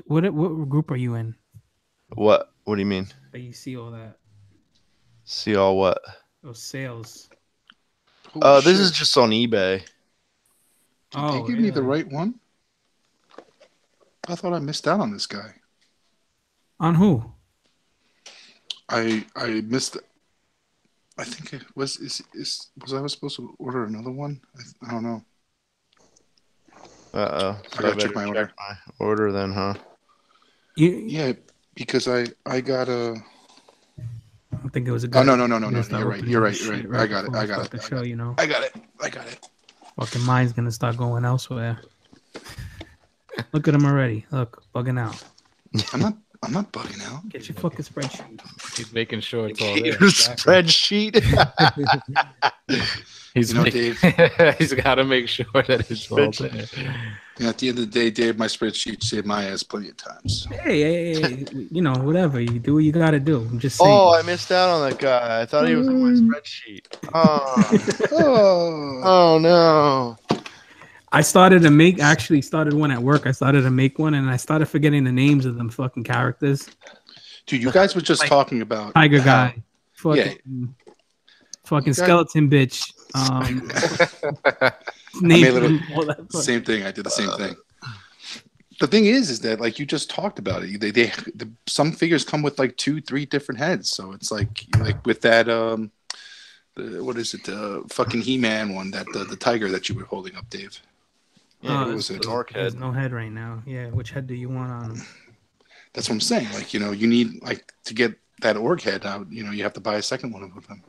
What group are you in? What do you mean? That you see all that? See all what? Those sales. This is just on eBay. Did they give me the right one? I thought I missed out on this guy. On who? I missed. I think it was I supposed to order another one? I don't know. So I gotta check my order. My order then, huh? Yeah, because I got a. I think it was a good. Oh no! You're right. I got it. I got it. I got it. Fucking mine's gonna start going elsewhere. Look at him already. Look, bugging out. I'm not bugging out. Get your fucking spreadsheet. He's making sure it's all there. Your spreadsheet. Dave, he's got to make sure that it's all there. At the end of the day, Dave, my spreadsheet saved my ass plenty of times. Hey, whatever. You do what you got to do. I'm just saying. Oh, I missed out on that guy. I thought he was in my spreadsheet. Oh no. I started one at work. I started to make one, and I started forgetting the names of them fucking characters. Dude, you guys were just talking about Tiger Guy. Fucking skeleton bitch. Same thing. I did the same thing. The thing is that like you just talked about it. Some figures come with like 2-3 different heads, so it's like with that what is it? Fucking He-Man one, that the tiger that you were holding up, Dave. Yeah, it was an orc head. There's no head right now. Yeah, which head do you want on him? That's what I'm saying. Like, you need like to get that orc head out. You have to buy a second one of them.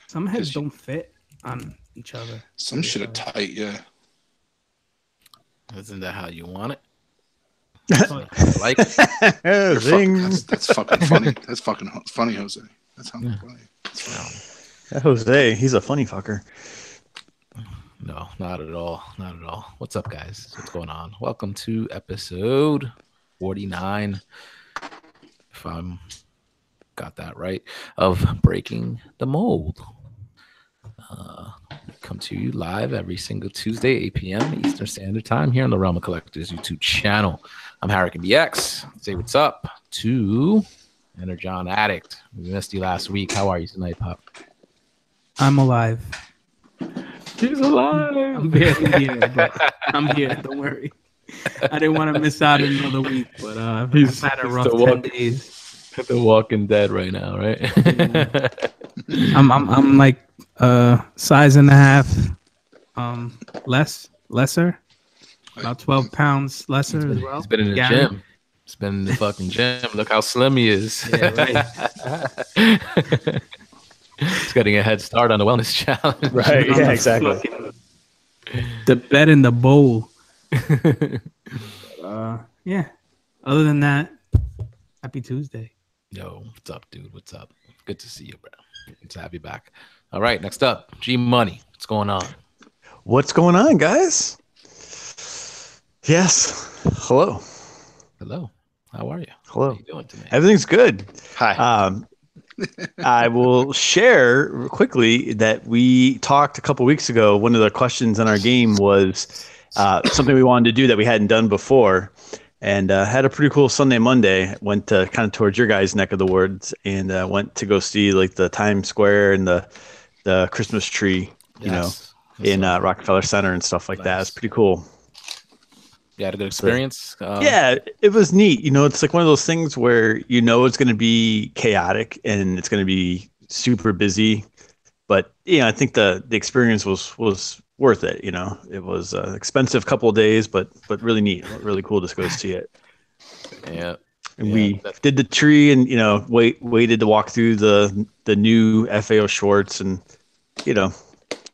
Some heads don't fit on each other. Some shit are tight. Yeah. Isn't that how you want it? Like that's fucking funny. That's fucking funny, Jose. That's funny. Jose, he's a funny fucker. No, not at all. Not at all. What's up, guys? What's going on? Welcome to episode 49, if I'm got that right, of Breaking the Mold. Come to you live every single Tuesday, 8 p.m. Eastern Standard Time here on the Realm of Collectors YouTube channel. I'm Harrican BX. Say what's up to Energon Addict. We missed you last week. How are you tonight, Pop? I'm alive. He's alive. I'm barely here, but I'm here. Don't worry. I didn't want to miss out another week, but he's had a rough 10 days. The Walking Dead right now, right? I'm like size and a half lesser, about 12 pounds lesser as well. He's been in the gym. He's been in the fucking gym. Look how slim he is. Yeah, right. He's getting a head start on the wellness challenge. Right, yeah, exactly. The bed in the bowl. Yeah. Other than that, happy Tuesday. Yo, what's up, dude? What's up? Good to see you, bro. Good to have you back. All right, next up, G Money. What's going on? What's going on, guys? Yes. Hello. Hello. How are you? Hello. How you doing today? Everything's good. Hi. I will share quickly that we talked a couple weeks ago. One of the questions in our game was something we wanted to do that we hadn't done before, and had a pretty cool Sunday, Monday. Went kind of towards your guys' neck of the woods, and went to go see like the Times Square and the Christmas tree, in Rockefeller Center and stuff like that. It's pretty cool. You had a good experience? Yeah, it was neat. It's like one of those things where it's going to be chaotic and it's going to be super busy. But, I think the experience was worth it. It was an expensive couple of days, but really neat, really cool to go see it. Yeah. And we did the tree and, waited to walk through the new FAO Schwartz and,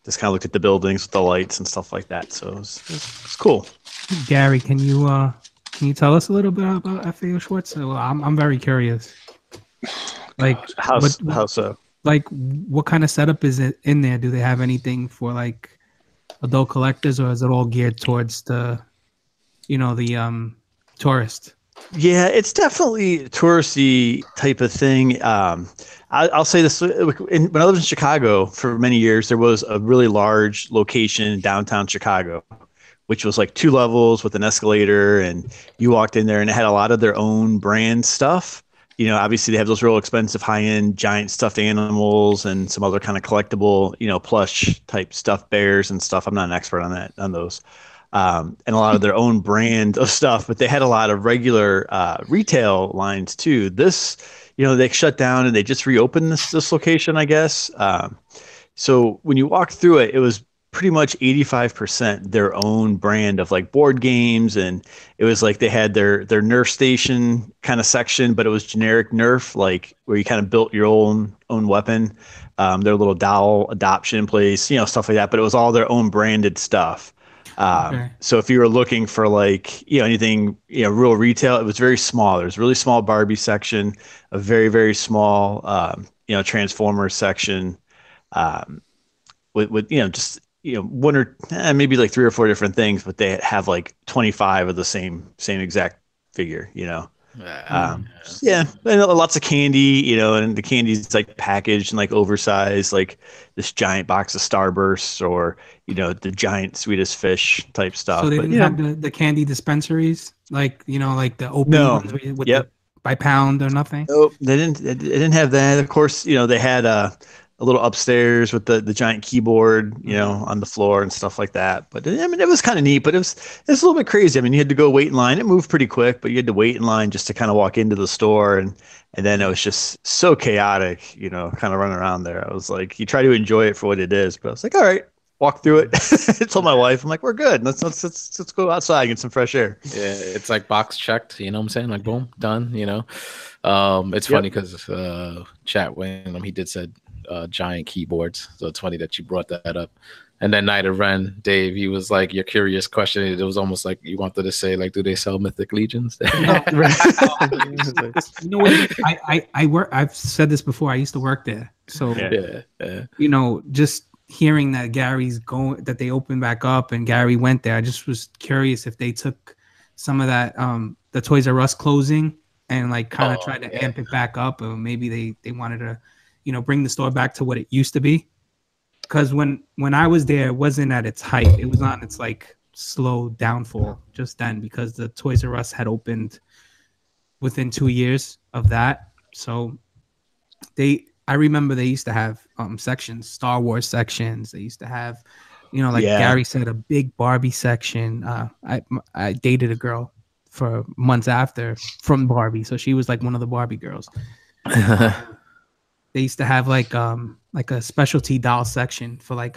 just kind of looked at the buildings with the lights and stuff like that. So it was cool. Gary, can you tell us a little bit about FAO Schwartz? I'm very curious. Like how so? Like what kind of setup is it in there? Do they have anything for like adult collectors, or is it all geared towards the tourist? Yeah, it's definitely a touristy type of thing. I'll say this: when I lived in Chicago for many years, there was a really large location in downtown Chicago, which was like 2 levels with an escalator, and you walked in there and it had a lot of their own brand stuff. Obviously they have those real expensive high-end giant stuffed animals and some other kind of collectible, plush type stuffed bears and stuff. I'm not an expert on those. And a lot of their own brand of stuff, but they had a lot of regular retail lines too. This, they shut down and they just reopened this location, I guess. So when you walked through it, it was pretty much 85% their own brand of like board games, and it was like they had their Nerf station kind of section, but it was generic Nerf, like where you kind of built your own weapon. Their little doll adoption place, stuff like that, but it was all their own branded stuff. So if you were looking for like, anything, real retail, it was very small. There was a really small Barbie section, a very, very small, Transformers section, with just, one or maybe like 3 or 4 different things, but they have like 25 of the same exact figure, and lots of candy, and the candy's like packaged and like oversized, like this giant box of Starbursts or, the giant Swedish fish type stuff. So they didn't have the candy dispensaries, like, like the open ones with the, by pound or nothing? Nope, they didn't have that. Of course, they had a little upstairs with the giant keyboard, on the floor and stuff like that. But I mean, it was kind of neat, but it was a little bit crazy. I mean, you had to go wait in line. It moved pretty quick, but you had to wait in line just to kind of walk into the store. And then it was just so chaotic, kind of running around there. I was like, you try to enjoy it for what it is, but I was like, all right, walk through it. I told my wife, I'm like, we're good. Let's go outside and get some fresh air. Yeah, it's like box checked, you know what I'm saying? Like, boom, done, It's funny because chat when he did said giant keyboards, so it's funny that you brought that up. And then Night of Ren, Dave, he was like, your curious question, it was almost like you wanted to say, like, do they sell Mythic Legions? I work, I've said this before, I used to work there, so just hearing that that they opened back up and Gary went there, I just was curious if they took some of that the Toys R Us closing and like kind of tried to amp it back up, or maybe they wanted to bring the store back to what it used to be. Because when I was there, it wasn't at its height. It was on its like slow downfall just then, because the Toys R Us had opened within 2 years of that. So I remember they used to have sections, Star Wars sections. They used to have, Gary said, a big Barbie section. I dated a girl for months after from Barbie, so she was like one of the Barbie girls. They used to have like a specialty doll section for like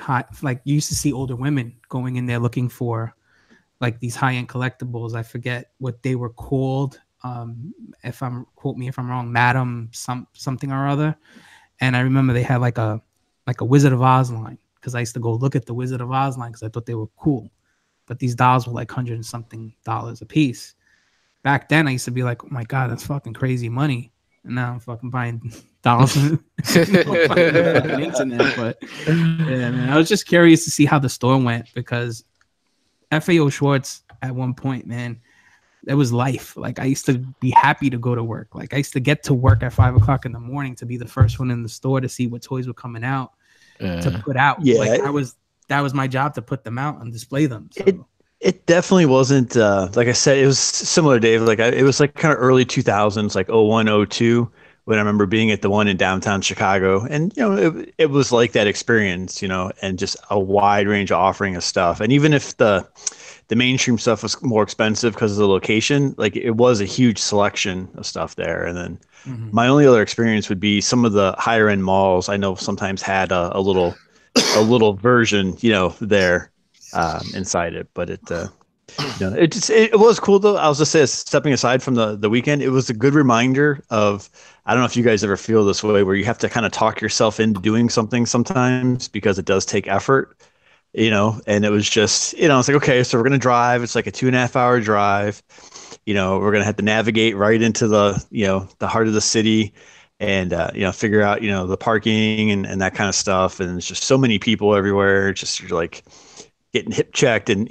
you used to see older women going in there looking for like these high-end collectibles. I forget what they were called. Quote me if I'm wrong, Madam something or other. And I remember they had like a Wizard of Oz line, because I used to go look at the Wizard of Oz line because I thought they were cool. But these dolls were like $100 and something a piece. Back then I used to be like, oh my God, that's fucking crazy money. And now I'm fucking buying dolls on the internet. But yeah, man, I was just curious to see how the store went, because FAO Schwartz at one point, man, it was life. Like, I used to be happy to go to work. Like, I used to get to work at 5 o'clock in the morning to be the first one in the store to see what toys were coming out to put out. Yeah, like that was my job, to put them out and display them. So. It definitely wasn't like I said, it was similar, Dave. Like it was like kind of early 2000s, like 01, 02, when I remember being at the one in downtown Chicago. And, it was like that experience, and just a wide range of offering of stuff. And even if the mainstream stuff was more expensive because of the location, like it was a huge selection of stuff there. And then my only other experience would be some of the higher end malls. I know sometimes had a little version, there inside it, but it was cool though. I was just saying, stepping aside from the weekend, it was a good reminder of, I don't know if you guys ever feel this way, where you have to kind of talk yourself into doing something sometimes, because it does take effort, and it was just, it's like, okay, so we're going to drive. It's like a 2.5 hour drive. We're going to have to navigate right into the heart of the city and, figure out, the parking and that kind of stuff. And there's just so many people everywhere. Just, you're like, getting hip checked and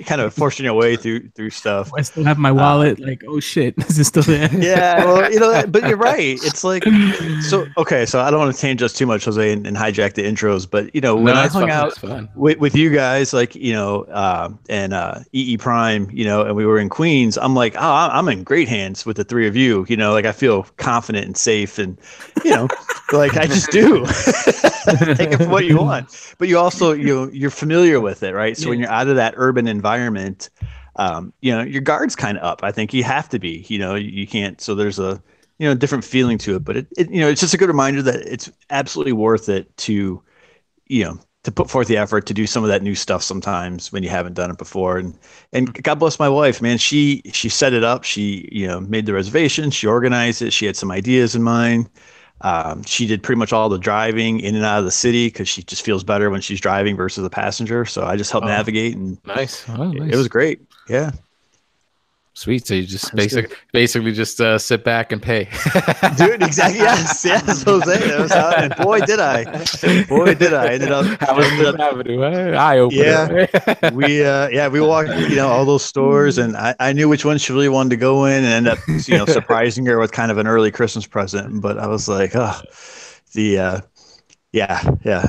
kind of forcing your way through stuff. I still have my wallet. Like, oh shit, is it still there? Yeah, well, but you're right. It's like so. Okay, so I don't want to change us too much, Jose, and hijack the intros. But when I hung out with you guys, like and EE Prime, and we were in Queens, I'm like, oh, I'm in great hands with the three of you. Like I feel confident and safe, and like I just do. Take it for what you want, but you also you're familiar with it, right? So when you're out of that urban environment, your guard's kind of up. I think you have to be. You can't. So there's a different feeling to it, but it's just a good reminder that it's absolutely worth it to to put forth the effort to do some of that new stuff sometimes when you haven't done it before. And God bless my wife, man. She set it up. She made the reservation. She organized it. She had some ideas in mind. She did pretty much all the driving in and out of the city because she just feels better when she's driving versus a passenger. So I just helped navigate, and nice. It was great. Yeah. Sweet. So you just basically just sit back and pay. Dude, exactly. Yes, Jose. That was how, and boy, did I. Ended up eye opener. Yeah. We walked, all those stores, and I knew which one she really wanted to go in, and ended up, surprising her with kind of an early Christmas present. But I was like, it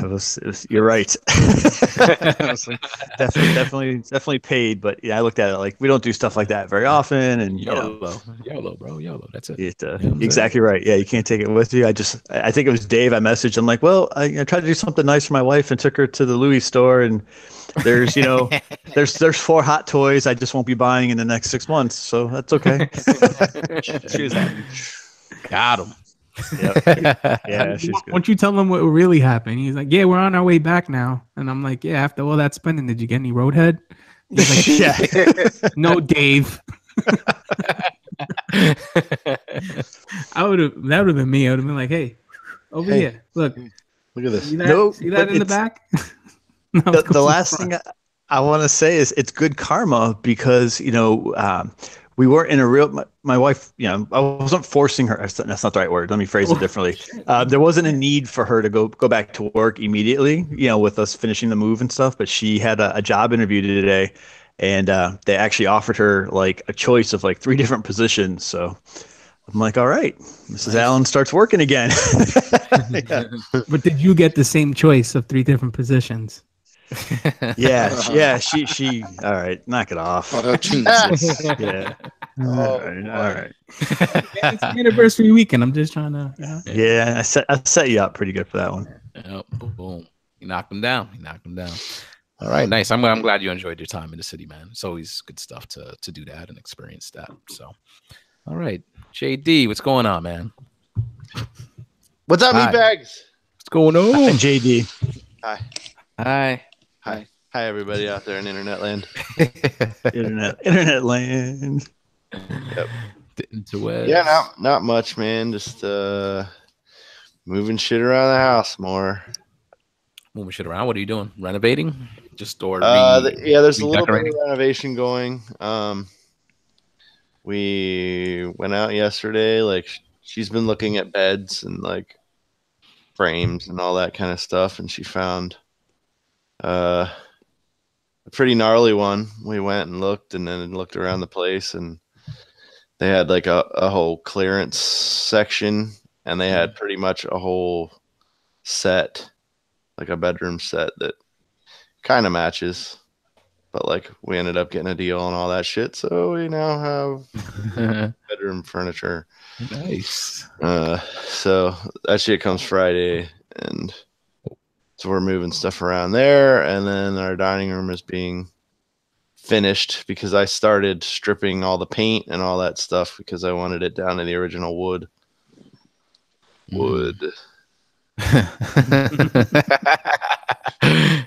was. You're right. definitely paid, but I looked at it like we don't do stuff like that very often, and YOLO, bro, YOLO. That's it. Exactly right. Yeah, you can't take it with you. I think it was Dave. I messaged. I'm like, well, I tried to do something nice for my wife and took her to the Louis store, and there's there's 4 hot toys I just won't be buying in the next 6 months, so that's okay. She was happy. Got him. Yep. Yeah, she's good. Once you tell him what really happened, he's like, "Yeah, we're on our way back now." And I'm like, "Yeah, after all that spending, did you get any roadhead?" He's like, Yeah. No, Dave. That would have been me. I would have been like, "Hey, over here, look at this. See that in the back?" The last thing I want to say is it's good karma because we weren't in a real. My wife, I wasn't forcing her. That's not the right word. Let me phrase it differently. There wasn't a need for her to go back to work immediately. With us finishing the move and stuff. But she had a job interview today, and they actually offered her like a choice of like 3 different positions. So I'm like, all right, Mrs. Allen starts working again. Yeah. But did you get the same choice of 3 different positions? Yeah. She. All right, knock it off. Oh, Jesus. Yeah. All right. It's an anniversary weekend. I'm just trying to. Yeah, I set you up pretty good for that one. Yep. Boom. You knocked him down. All right, nice. I'm glad you enjoyed your time in the city, man. It's always good stuff to do that and experience that. So, all right, JD, what's going on, man? What's up, meatbags? What's going on? Hi, JD. Hi, everybody out there in internet land. internet land. Yep. Interwebs. Yeah, not much, man. Just moving shit around the house more. Moving shit around. What are you doing? Renovating? Just or there's a little bit of renovation going. We went out yesterday. Like she's been looking at beds and like frames and all that kind of stuff, and she found a pretty gnarly one. We went and looked, and then looked around the place, and they had like a whole clearance section, and they had pretty much a whole set, like a bedroom set that kind of matches, but like we ended up getting a deal on all that shit, so we now have bedroom furniture. Nice. So that shit comes Friday, and so we're moving stuff around there, and then our dining room is being finished because I started stripping all the paint and all that stuff because I wanted it down to the original wood.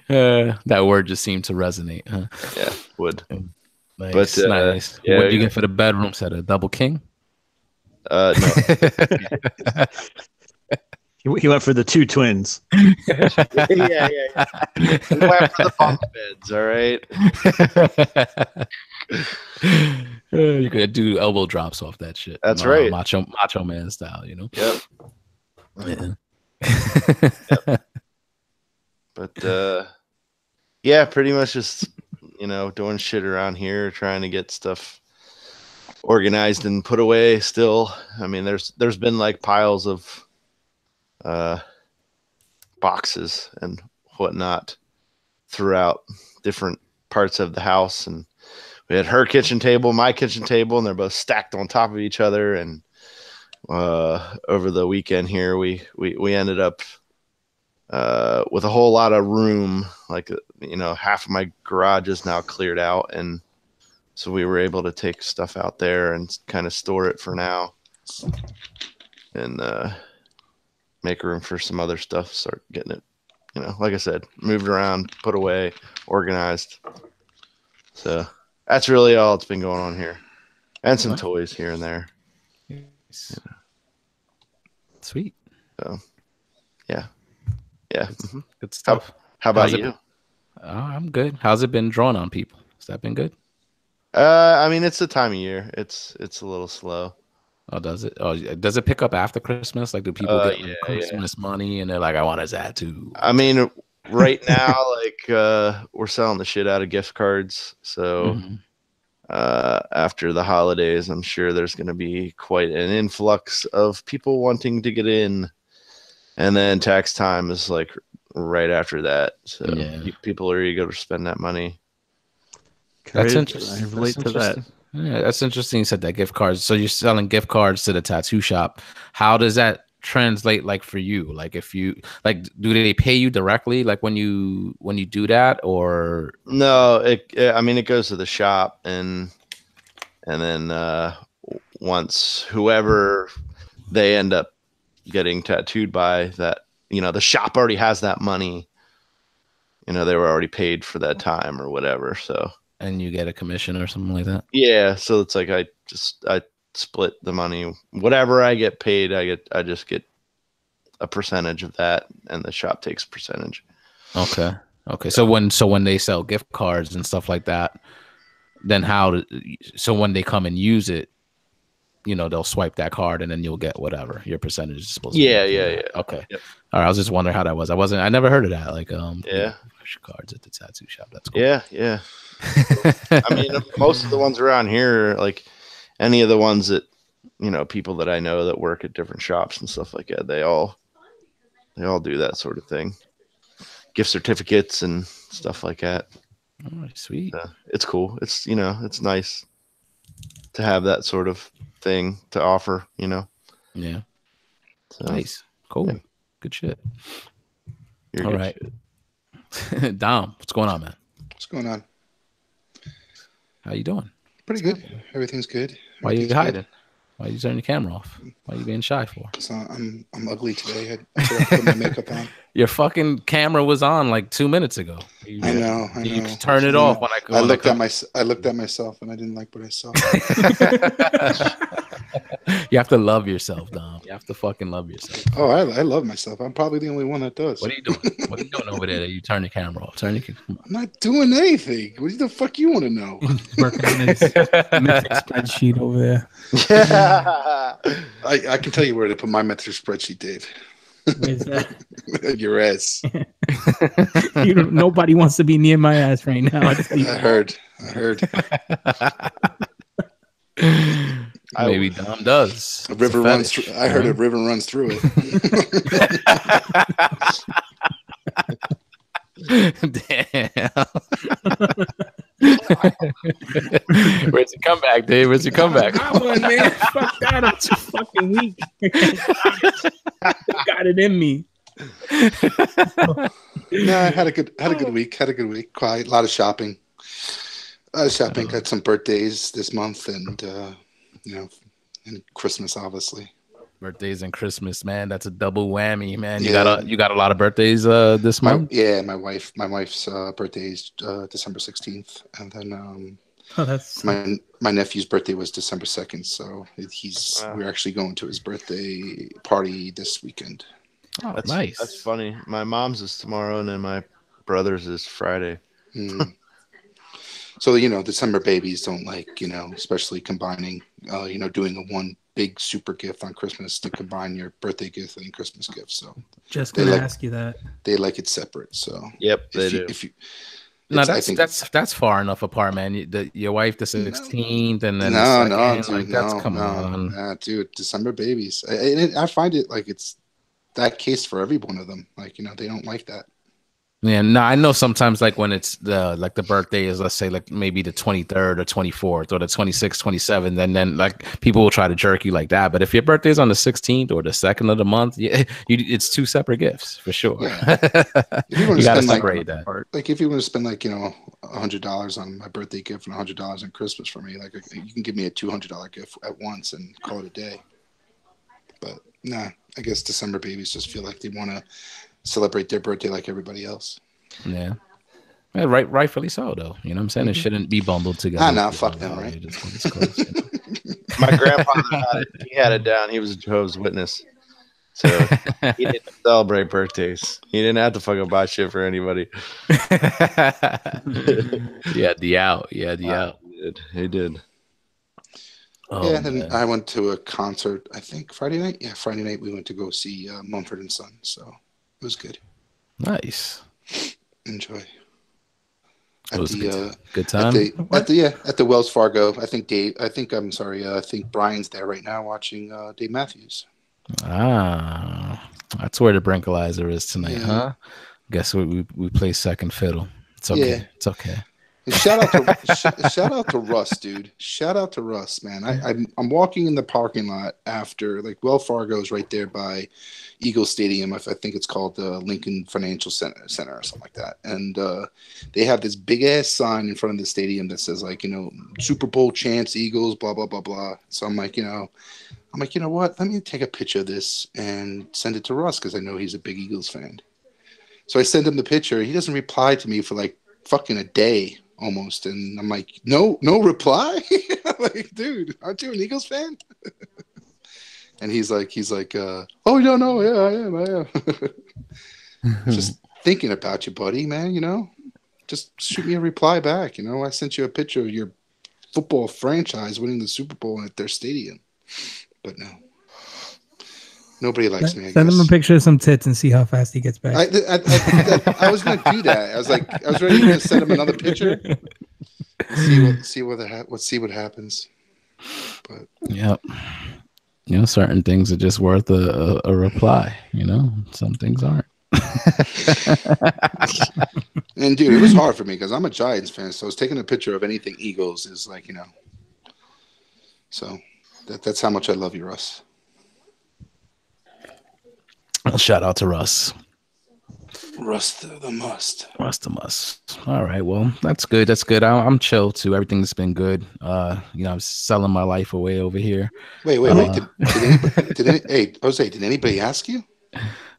That word just seemed to resonate, huh? Yeah, wood. Nice, but nice. Yeah, what did you get for the bedroom set? A double king? No. He went for the 2 twins. yeah. We went for the bunk beds, all right? You could do elbow drops off that shit. That's right. Macho man style, Yep. Yeah. Yep. But Yeah, pretty much just, doing shit around here, trying to get stuff organized and put away still. I mean, there's been like piles of boxes and whatnot throughout different parts of the house, and we had her kitchen table, my kitchen table, and they're both stacked on top of each other. And over the weekend here, we ended up with a whole lot of room. Like, half of my garage is now cleared out, and so we were able to take stuff out there and kind of store it for now, and make room for some other stuff. Start getting it, like I said, moved around, put away, organized. So that's really all that's been going on here, and some toys here and there. Nice. Sweet. So, yeah. Good stuff. How about you? I'm good. How's it been drawing on people? Has that been good? I mean, it's the time of year. It's a little slow. Oh, does it? Oh, does it pick up after Christmas? Like, do people get Christmas money and they're like, I want his tattoo? I mean, right now, like, we're selling the shit out of gift cards. So after the holidays, I'm sure there's going to be quite an influx of people wanting to get in. And then tax time is like right after that. So people are eager to spend that money. That's interesting. I relate to that. Yeah, that's interesting. You said that gift cards. So you're selling gift cards to the tattoo shop. How does that translate, like, for you? Like, if you do they pay you directly, like when you do that, or no? I mean, it goes to the shop, and then once whoever they end up getting tattooed by, that the shop already has that money. They were already paid for that time or whatever. So. And you get a commission or something like that? Yeah, so it's like I split the money. Whatever I get paid, I just get a percentage of that, and the shop takes a percentage. Okay. So when they sell gift cards and stuff like that, then so when they come and use it, they'll swipe that card, and then you'll get whatever your percentage is supposed to be. Yeah. Okay. Yep. All right. I was just wondering how that was. I never heard of that. Like, cards at the tattoo shop. That's cool. Yeah. I mean, most of the ones around here, like any of the ones that, people that I know that work at different shops and stuff like that, they all do that sort of thing. Gift certificates and stuff like that. Oh, sweet. It's cool. It's, it's nice to have that sort of thing to offer, Yeah. So, nice. Cool. Yeah. Good shit. You're all good right. shit. Dom, what's going on, man? What's going on? How you doing? Pretty good. Everything's good. Why are you hiding? Why are you turning your camera off? Why are you being shy for? So I'm ugly today. I forgot to put my makeup on. Your fucking camera was on like 2 minutes ago. I know. You turn it off when I looked at myself and I didn't like what I saw. You have to love yourself, Dom. You have to fucking love yourself. Oh, I love myself. I'm probably the only one that does. What are you doing? What are you doing over there that you turn the camera off? I'm not doing anything. What the fuck you want to know? Working on his metric spreadsheet over there. I can tell you where to put my metric spreadsheet, Dave. Where's that? Your ass. Nobody wants to be near my ass right now. I heard. Maybe Dom does. A river runs through. I heard a river runs through it. Damn. Where's your comeback, Dave? Where's your comeback? Come on, man. Fuck that. I'm too fucking weak. Got it in me. No, I had a good week. Quiet. A lot of shopping. Got some birthdays this month, and and Christmas, obviously. Birthdays and Christmas, man. That's a double whammy, man. You got a lot of birthdays this month? My wife's birthday is December 16th, and then that's my nephew's birthday was December 2nd, so we're actually going to his birthday party this weekend. Oh, that's nice. That's funny. My mom's is tomorrow, and then my brother's is Friday. So, December babies don't like, especially combining, doing a one big super gift on Christmas to combine your birthday gift and Christmas gift. So just going to ask you that. They like it separate. So yep, they do. No, that's far enough apart, man. Your wife the 16th, and then dude, come on. Nah, dude, December babies. I find it like it's that case for every one of them. Like, they don't like that. Yeah, no, I know sometimes like when it's the birthday is, let's say like maybe the 23rd or 24th or the 26th, 27th, then like people will try to jerk you like that. But if your birthday is on the 16th or the 2nd of the month, it's two separate gifts for sure. Yeah. If you want to spend separate that. Like if you want to spend like, $100 on my birthday gift and $100 on Christmas for me, like you can give me a $200 gift at once and call it a day. But nah, I guess December babies just feel like they want to celebrate their birthday like everybody else. Yeah, rightfully so, though. You know what I'm saying? It shouldn't be bundled together. Nah, fuck them, right? My grandfather had it down. He was a Jehovah's Witness, so he didn't celebrate birthdays. He didn't have to fucking buy shit for anybody. the out. He did. Oh, yeah, and then I went to a concert, I think Friday night. Yeah, Friday night we went to go see Mumford & Son, so it was good. Nice. Enjoy. It was good time. At the Wells Fargo. I think Brian's there right now watching Dave Matthews. That's where the Brinkalizer is tonight, huh? Guess we play second fiddle. It's okay. Yeah. It's okay. Shout out to Russ, dude. Shout out to Russ, man. I'm walking in the parking lot after, like, Wells Fargo is right there by Eagle Stadium. I think it's called the Lincoln Financial Center or something like that. And they have this big ass sign in front of the stadium that says, like, Super Bowl champs, Eagles, blah blah blah blah. So I'm like, you know what? Let me take a picture of this and send it to Russ because I know he's a big Eagles fan. So I send him the picture. He doesn't reply to me for like fucking a day. Almost, and I'm like, no reply. Like, dude, aren't you an Eagles fan? And he's like, oh no, yeah, I am. Just thinking about you, buddy, man. Just shoot me a reply back. I sent you a picture of your football franchise winning the Super Bowl at their stadium, but no. Nobody likes me. Send him a picture of some tits and see how fast he gets back. I was going to do that. I was ready to send him another picture. See what happens. But yep. Certain things are just worth a reply. Some things aren't. And dude, it was hard for me because I'm a Giants fan, so I was taking a picture of anything Eagles is like, So that's how much I love you, Russ. Well, shout out to Russ. Russ the must. All right. Well, that's good. I'm chill too. Everything's been good. I'm selling my life away over here. Wait. Did anybody ask you?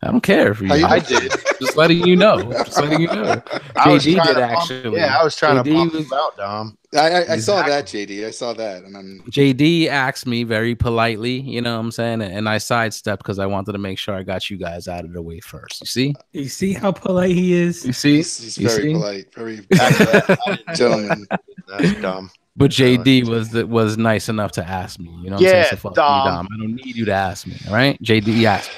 I don't care if you. I did. Just letting you know. JD did actually. I was trying to pump him out, Dom. I saw that, JD. I saw that, and JD asked me very politely. You know what I'm saying, and I sidestepped because I wanted to make sure I got you guys out of the way first. You see how polite he is. You see, he's very polite, very gentleman. That's dumb. But JD was nice enough to ask me. You know what I'm saying? So fuck Dom. I don't need you to ask me. All right, JD asked me.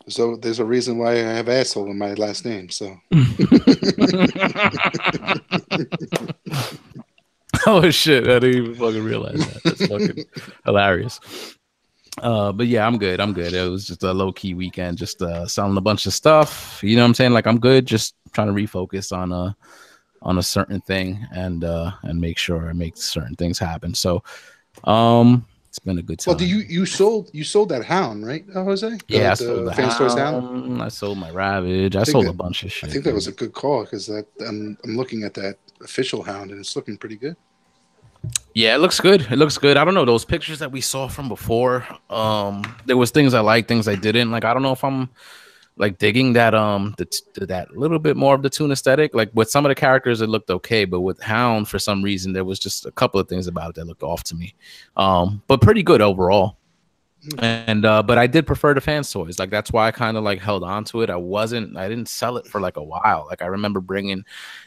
There's a reason why I have asshole in my last name. So. Oh shit! I didn't even fucking realize that. That's fucking hilarious. But yeah, I'm good. It was just a low key weekend, just selling a bunch of stuff. You know what I'm saying? Like I'm good. Just trying to refocus on a certain thing and make sure I make certain things happen. So, it's been a good time. Well, you sold that hound, right, Jose? I sold the hound. I sold my Ravage. I sold a bunch of shit. I think that was a good call because I'm looking at that official hound and it's looking pretty good. Yeah, it looks good. I don't know, those pictures that we saw from before. There was things I liked, things I didn't. Like I don't know if I'm like digging that that little bit more of the toon aesthetic. Like with some of the characters it looked okay, but with Hound for some reason there was just a couple of things about it that looked off to me. But pretty good overall. And but I did prefer the fans toys. Like that's why I kind of like held on to it. I didn't sell it for like a while. Like I remember bringing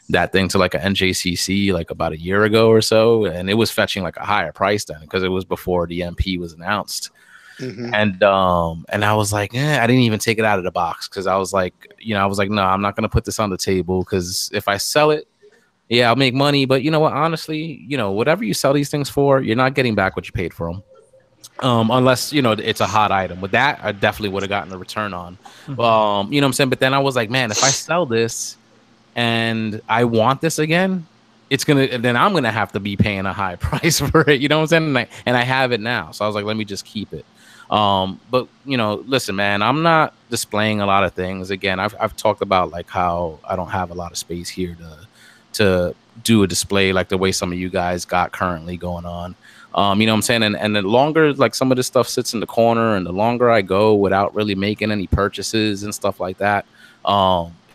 that thing to like a NJCC like about a year ago or so, and it was fetching like a higher price then because it was before the MP was announced. And I was like, I didn't even take it out of the box because I was like, no, I'm not gonna put this on the table because if I sell it, yeah, I'll make money. But you know what? Honestly, whatever you sell these things for, you're not getting back what you paid for them. Unless it's a hot item. With that, I definitely would have gotten a return on. You know what I'm saying? But then I was like, man, if I sell this and I want this again, then I'm gonna have to be paying a high price for it. You know what I'm saying? And I have it now, so I was like, let me just keep it. But listen, man, I'm not displaying a lot of things. Again, I've talked about like how I don't have a lot of space here to do a display like the way some of you guys got currently going on. You know what I'm saying? And the longer like some of this stuff sits in the corner and the longer I go without really making any purchases and stuff like that,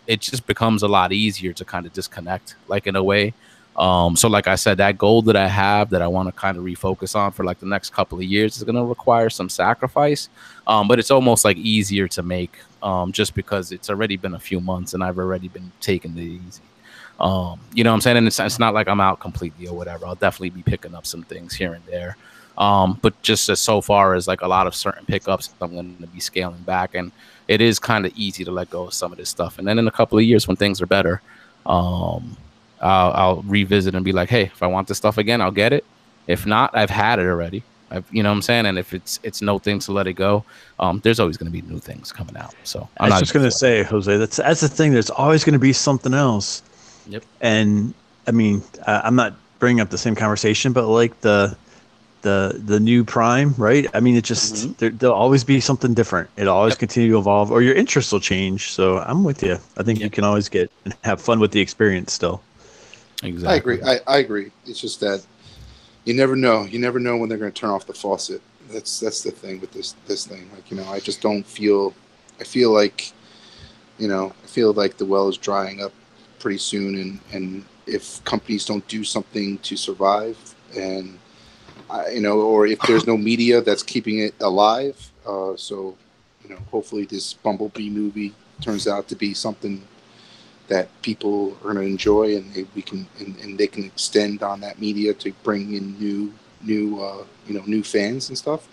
it just becomes a lot easier to kind of disconnect, like in a way. So like I said, that goal that I have that I want to kind of refocus on for like the next couple of years is going to require some sacrifice. But it's almost like easier to make just because it's already been a few months and I've already been taking it easy. You know what I'm saying? And it's not like I'm out completely or whatever. I'll definitely be picking up some things here and there. But just as so far as like a lot of certain pickups, I'm going to be scaling back. And it is kind of easy to let go of some of this stuff. And then in a couple of years when things are better, I'll revisit and be like, hey, if I want this stuff again, I'll get it. If not, I've had it already. You know what I'm saying? And if it's no thing to let it go, there's always going to be new things coming out. So I was just going to say, Jose, that's the thing. There's always going to be something else. Yep. And I mean, I'm not bringing up the same conversation, but like the new Prime, right? I mean, it just there'll always be something different. It'll always continue to evolve, or your interests will change. So I'm with you. I think you can always get and have fun with the experience still. Exactly. I agree. It's just that you never know. You never know when they're going to turn off the faucet. That's the thing with this thing. Like I just don't feel. I feel like the well is drying up pretty soon, and if companies don't do something to survive, and or if there's no media that's keeping it alive, so hopefully this Bumblebee movie turns out to be something that people are going to enjoy, and they can extend on that media to bring in new fans and stuff.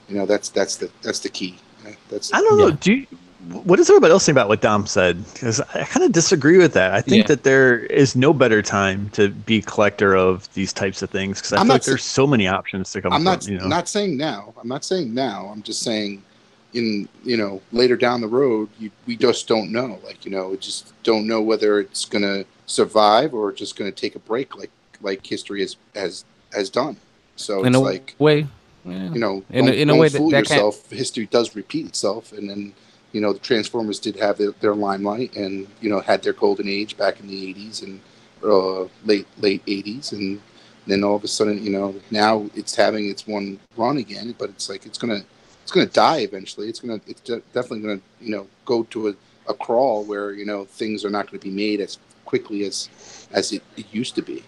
That's the key. I don't know. What does everybody else think about what Dom said? Because I kind of disagree with that. I think that there is no better time to be a collector of these types of things because I feel like there's so many options to come from. Not saying now. I'm not saying now. I'm just saying later down the road, we just don't know. We just don't know whether it's going to survive or just going to take a break like history has done. So in it's a way, don't fool yourself. History does repeat itself, and then the Transformers did have their limelight and had their golden age back in the 80s and late 80s, and then all of a sudden now it's having its one run again, but it's like it's gonna die eventually. It's definitely gonna go to a crawl where things are not going to be made as quickly as it used to be.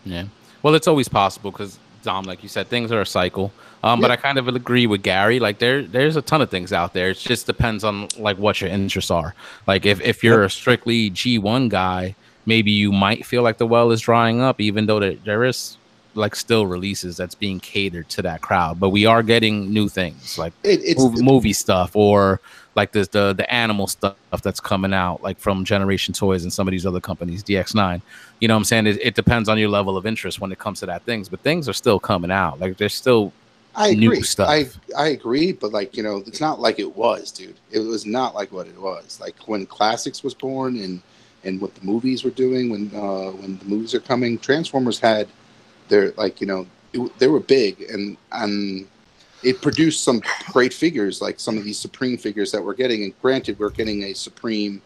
Yeah, well, it's always possible because Dom, like you said, things are a cycle. But I kind of agree with Gary. Like there's a ton of things out there. It just depends on like what your interests are. Like if you're a strictly G1 guy, maybe you might feel like the well is drying up, even though there is like still releases that's being catered to that crowd. But we are getting new things like movie stuff or like the animal stuff that's coming out like from Generation Toys and some of these other companies, DX9. You know what I'm saying? It depends on your level of interest when it comes to that things. But things are still coming out. Like there's still new stuff. I agree, but it's not like it was, dude. It was not like what it was. Like when Classics was born and what the movies were doing when the movies are coming, Transformers had their they were big and it produced some great figures like some of these Supreme figures that we're getting. And granted, we're getting a Supreme,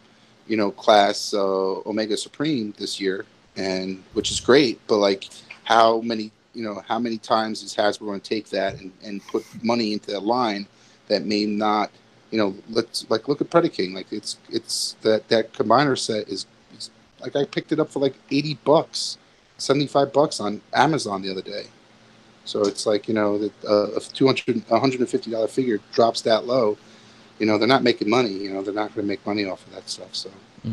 class Omega Supreme this year, and which is great. But like, how many times is Hasbro going to take that and put money into that line that may not, let's like look at Predaking. Like it's that combiner set is like I picked it up for like $80, $75 on Amazon the other day. So it's like, a $150 figure drops that low, they're not making money, they're not going to make money off of that stuff. So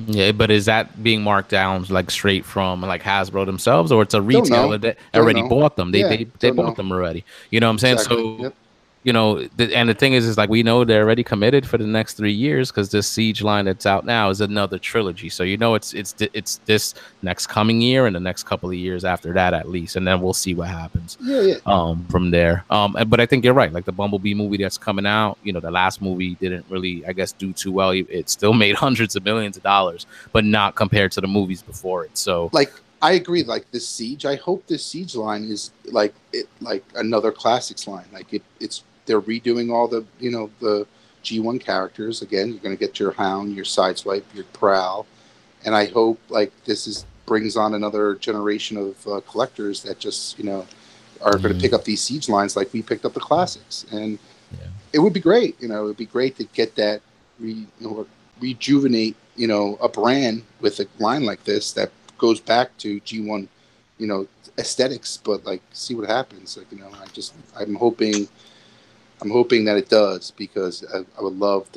yeah, but is that being marked down like straight from like Hasbro themselves, or it's a retailer that already bought them? They bought them already. You know what I'm saying? Exactly. So yep. you know, and the thing is like we know they're already committed for the next 3 years because this Siege line that's out now is another trilogy. So you know it's this next coming year and the next couple of years after that at least, and then we'll see what happens. From there. But I think you're right. Like the Bumblebee movie that's coming out, you know, the last movie didn't really, I guess, do too well. It still made hundreds of millions of dollars, but not compared to the movies before it. So like I agree. Like this Siege, I hope this Siege line is like another classics line. Like it's they're redoing all the the G1 characters again. You're going to get your Hound, your Sideswipe, your Prowl, and I hope like this brings on another generation of collectors that just are going to pick up these Siege lines like we picked up the classics, and it would be great. It would be great to get that rejuvenate a brand with a line like this that goes back to G1 aesthetics, but like see what happens. Like I'm hoping that it does, because I would love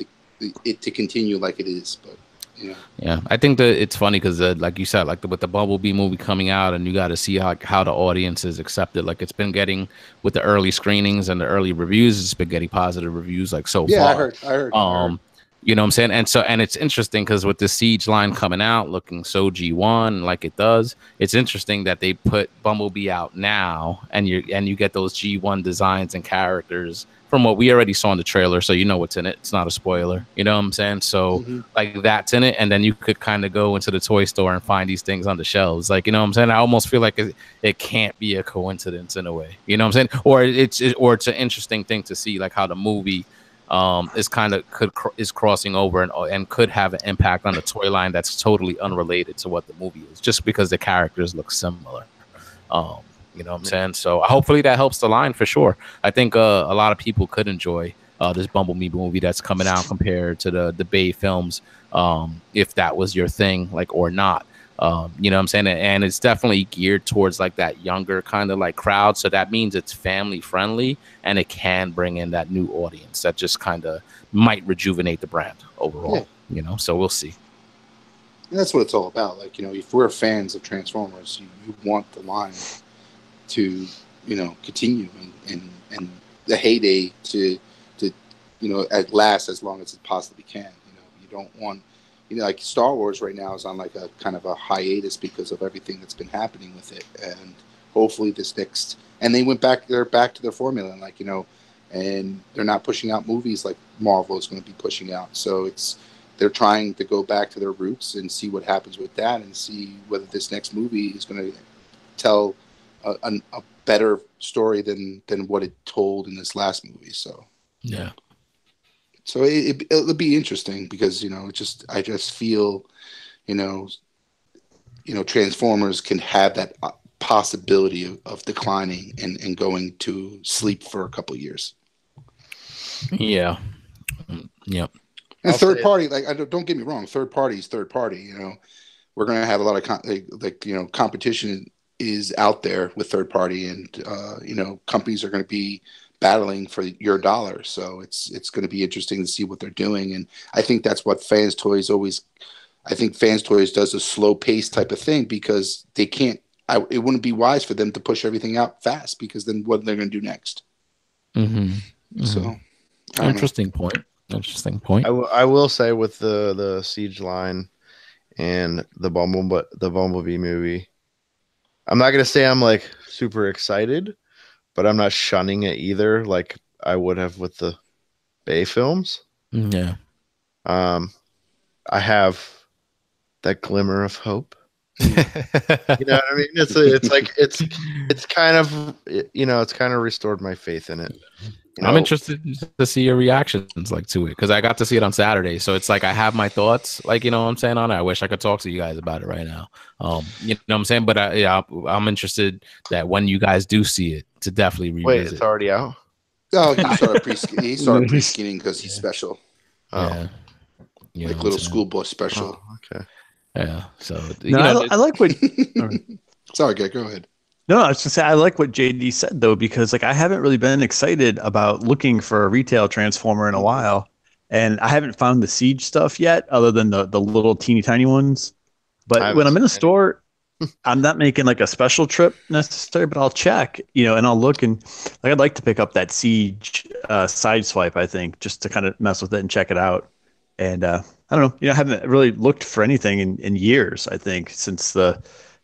it to continue like it is. But yeah, I think that it's funny because like you said, like with the Bumblebee movie coming out, and you got to see how the audience is accepted. Like it's been getting, with the early screenings and the early reviews, it's been getting positive reviews like so far. I heard. You know what I'm saying? And it's interesting because with the Siege line coming out looking so G1 like it does, it's interesting that they put Bumblebee out now, and you get those G1 designs and characters from what we already saw in the trailer, so you know what's in it. It's not a spoiler. You know what I'm saying? So like that's in it, and then you could kind of go into the toy store and find these things on the shelves. Like, you know what I'm saying? I almost feel like it can't be a coincidence in a way. You know what I'm saying? Or it's an interesting thing to see, like how the movie is kind of is crossing over and could have an impact on the toy line that's totally unrelated to what the movie is, just because the characters look similar. You know what I'm saying? So hopefully that helps the line for sure. I think a lot of people could enjoy this Bumblebee movie that's coming out compared to the Bay films, if that was your thing, like, or not. You know what I'm saying? And it's definitely geared towards like that younger kind of like crowd. So that means it's family friendly, and it can bring in that new audience that just kind of might rejuvenate the brand overall. So we'll see. And that's what it's all about. Like, if we're fans of Transformers, you want the line to, continue and the heyday to last as long as it possibly can. You don't want, like Star Wars right now is on like a kind of a hiatus because of everything that's been happening with it, and hopefully this next, and they're back to their formula, and like and they're not pushing out movies like Marvel is going to be pushing out. So they're trying to go back to their roots and see what happens with that, and see whether this next movie is going to tell a better story than what it told in this last movie. So yeah. So it'll be interesting because I just feel Transformers can have that possibility of declining and going to sleep for a couple of years. Yeah. Yep. And third party, like don't get me wrong, third party is third party. We're going to have a lot of competition is out there with third party, and companies are going to be battling for your dollar. So it's going to be interesting to see what they're doing. And I think that's what Fans Toys does a slow pace type of thing, because they can't, it wouldn't be wise for them to push everything out fast, because then what they're going to do next. So interesting point. I will say with the Siege line and the Bumblebee movie, I'm not going to say I'm like super excited, but I'm not shunning it either, like I would have with the Bay films. Yeah. I have that glimmer of hope. You know what I mean? It's kind of restored my faith in it. I'm interested to see your reactions to it, because I got to see it on Saturday. So it's like I have my thoughts, like, what I'm saying on it. I wish I could talk to you guys about it right now. You know what I'm saying? But I'm interested that when you guys do see it, to definitely revisit. Wait, it's already out? Oh, he started pre-skinning because he's special. Oh. Yeah. Like little schoolboy special. Oh, okay. Yeah. So I like what. Sorry, go ahead. No, I was gonna say I like what JD said though, because like I haven't really been excited about looking for a retail Transformer in a while, and I haven't found the Siege stuff yet, other than the little teeny tiny ones. But when I'm in a store, I'm not making like a special trip necessarily, but I'll check, and I'll look, and like I'd like to pick up that Siege side swipe, I think, just to kind of mess with it and check it out. And I don't know, I haven't really looked for anything in years, I think, since the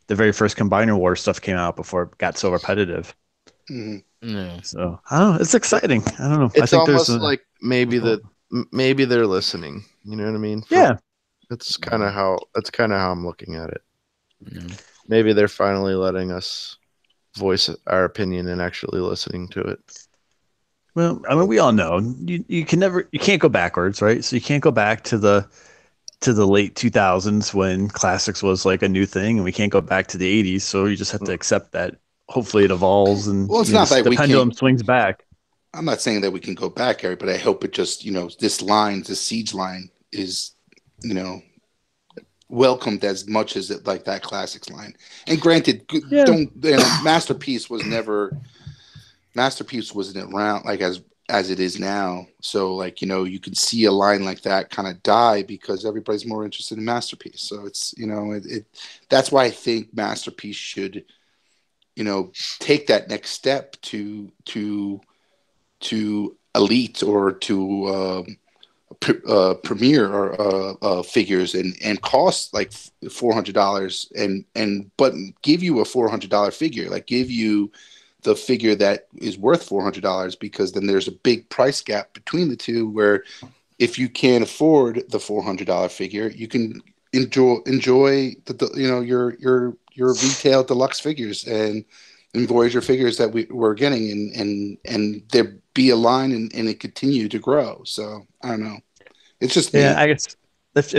very first Combiner War stuff came out before it got so repetitive. Mm-hmm. So I don't know, it's exciting. I don't know. It's I think almost like maybe they're listening. You know what I mean? Yeah. That's kind of how I'm looking at it. Maybe they're finally letting us voice our opinion and actually listening to it. Well, I mean, we all know you can't go backwards, right? So you can't go back to the late 2000s when classics was like a new thing, and we can't go back to the 80s. So you just have to accept that. Hopefully, it evolves, and it's not like the pendulum swings back. I'm not saying that we can go back, Harry, but I hope it just this Siege line is welcomed as much as it like that classics line. And granted, Masterpiece wasn't around like as it is now. So like you could see a line like that kind of die because everybody's more interested in Masterpiece. So it's that's why I think Masterpiece should take that next step to elite or to premier or figures and cost like $400 but give you a $400 figure, like give you the figure that is worth $400, because then there's a big price gap between the two, where if you can't afford the $400 figure, you can enjoy your retail deluxe figures and Voyager figures that we're getting, and there be a line and it continue to grow. So I don't know. It's just me. I guess if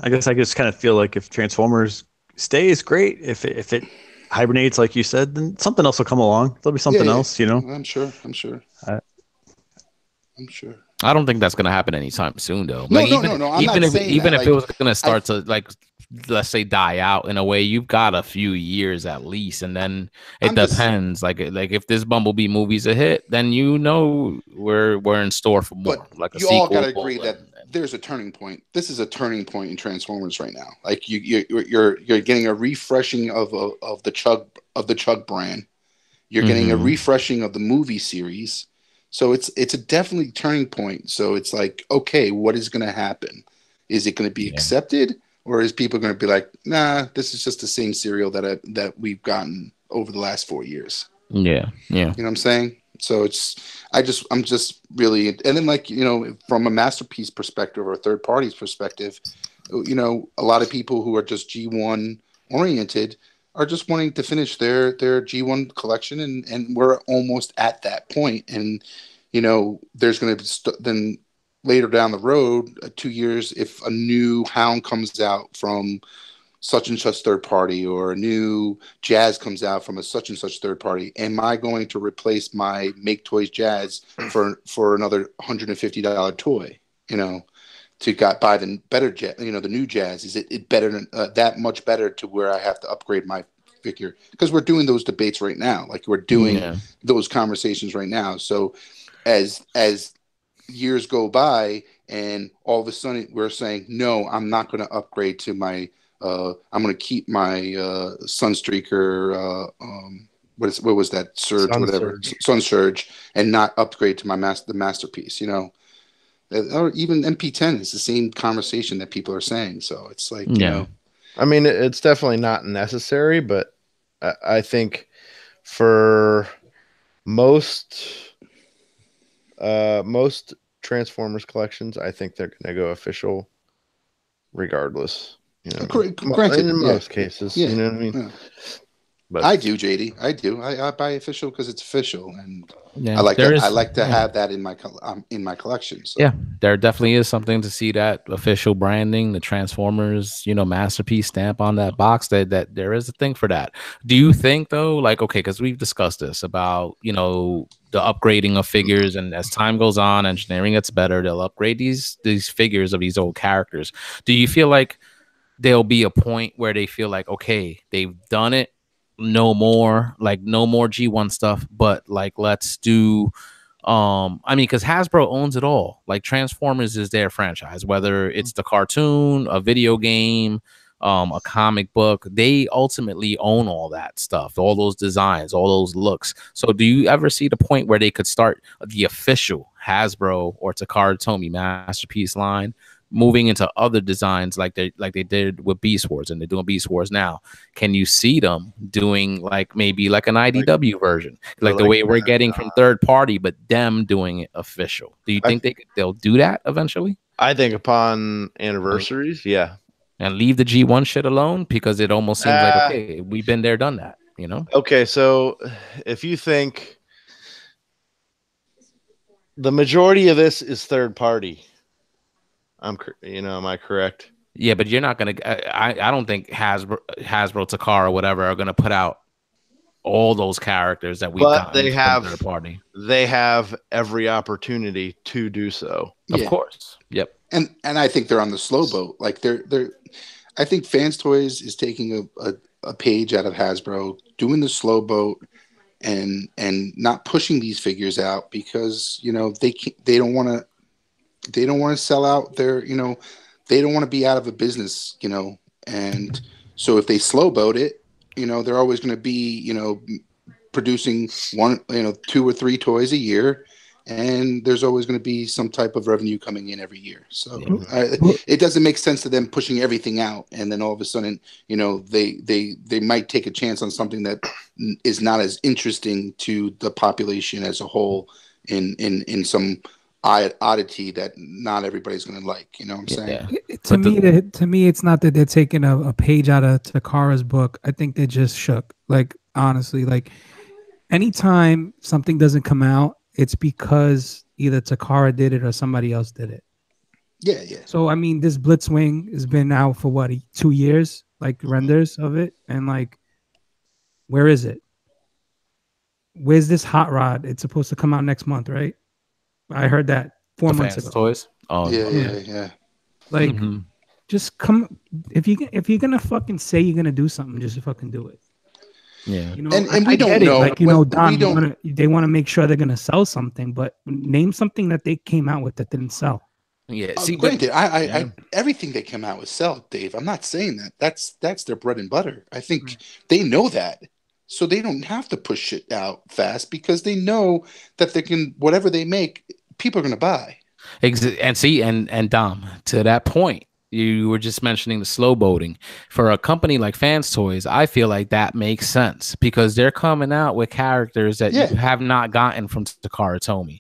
I just kind of feel like if Transformers stays great, if it hibernates like you said, then something else will come along. There'll be something else, I'm sure. I don't think that's going to happen anytime soon, though. No, even if it was going to start to like, let's say, die out in a way, you've got a few years at least, and then it depends. Like if this Bumblebee movie's a hit, then we're in store for more. But like a you all got to agree that there's a turning point. This is a turning point in Transformers right now. Like you're getting a refreshing of the Chug brand. You're getting a refreshing of the movie series. So it's a definitely turning point. So it's like, okay, what is going to happen? Is it going to be accepted, or is people going to be like, nah, this is just the same cereal that we've gotten over the last 4 years? Yeah. You know what I'm saying? So I'm just really, and then like, from a Masterpiece perspective or a third party's perspective, a lot of people who are just G1 oriented are just wanting to finish their G1 collection, and we're almost at that point. And there's going to then later down the road, 2 years, if a new Hound comes out from such and such third party, or a new Jazz comes out from a such and such third party, am I going to replace my Make Toys Jazz for another $150 toy? To buy the better the new Jazz? Is it better than that much better to where I have to upgrade my figure? Because we're doing those debates right now. Like we're doing those conversations right now. So as years go by, and all of a sudden we're saying, no, I'm not going to upgrade to my. I'm going to keep my Sunstreaker. What was that? Surge, Sun Surge, and not upgrade to the Masterpiece. Or even MP10 is the same conversation that people are saying. So it's like, I mean, it's definitely not necessary, but I think for most Transformers collections, I think they're going to go official regardless. Granted, in most cases, you know what I mean? Yeah. But I do, JD. I do. I buy official because it's official, and I like to have that in my collection. So. Yeah, there definitely is something to see that official branding, the Transformers, Masterpiece stamp on that box. That there is a thing for that. Do you think though, like, okay, because we've discussed this about the upgrading of figures, and as time goes on, engineering gets better, they'll upgrade these figures of these old characters. Do you feel like there'll be a point where they feel like, okay, they've done it? No more G1 stuff, but like let's do because Hasbro owns it all. Like Transformers is their franchise, whether it's the cartoon, a video game, a comic book, they ultimately own all that stuff, all those designs, all those looks. So do you ever see the point where they could start the official Hasbro or Takara Tomy Masterpiece line moving into other designs like they did with Beast Wars, and they're doing Beast Wars now? Can you see them doing like maybe like an IDW version, like the way we're getting from third party, but them doing it official? Do you think they'll do that eventually? I think upon anniversaries, yeah. And leave the G1 shit alone, because it almost seems like, okay, we've been there, done that, you know? Okay, so if you think the majority of this is third party, am I correct? Yeah, but you're not gonna. I don't think Hasbro, Takara, whatever, are gonna put out all those characters that we've got. They have third party. They have every opportunity to do so. Of course. Yep. And I think they're on the slow boat. Like I think Fans Toys is taking a page out of Hasbro, doing the slow boat, and not pushing these figures out because they don't want to sell out their they don't want to be out of a business, and so if they slow boat it, they're always going to be producing 1, 2 or 3 toys a year. And there's always going to be some type of revenue coming in every year. So it doesn't make sense to them pushing everything out. And then all of a sudden, they might take a chance on something that is not as interesting to the population as a whole in some oddity that not everybody's going to like. You know what I'm saying? Yeah. To me, it's not that they're taking a page out of Takara's book. I think they're just shook. Like, honestly, like anytime something doesn't come out, it's because either Takara did it or somebody else did it. Yeah. So, I mean, this Blitzwing has been out for what, 2 years, like renders of it. And like, where is it? Where's this Hot Rod? It's supposed to come out next month, right? I heard that 4 months ago. Toys. Oh, yeah. Like, just come. If you're gonna fucking say you're gonna do something, just fucking do it. Yeah, and we don't know. Like, Don, they want to make sure they're gonna sell something, but name something that they came out with that didn't sell. Yeah, granted, I everything they come out with sell, Dave. I'm not saying that. That's their bread and butter. I think they know that, so they don't have to push it out fast because they know that they can. Whatever they make, people are gonna buy. And Dom, to that point, you were just mentioning the slow boating. For a company like Fans Toys, I feel like that makes sense because they're coming out with characters that you have not gotten from Takara Tomy.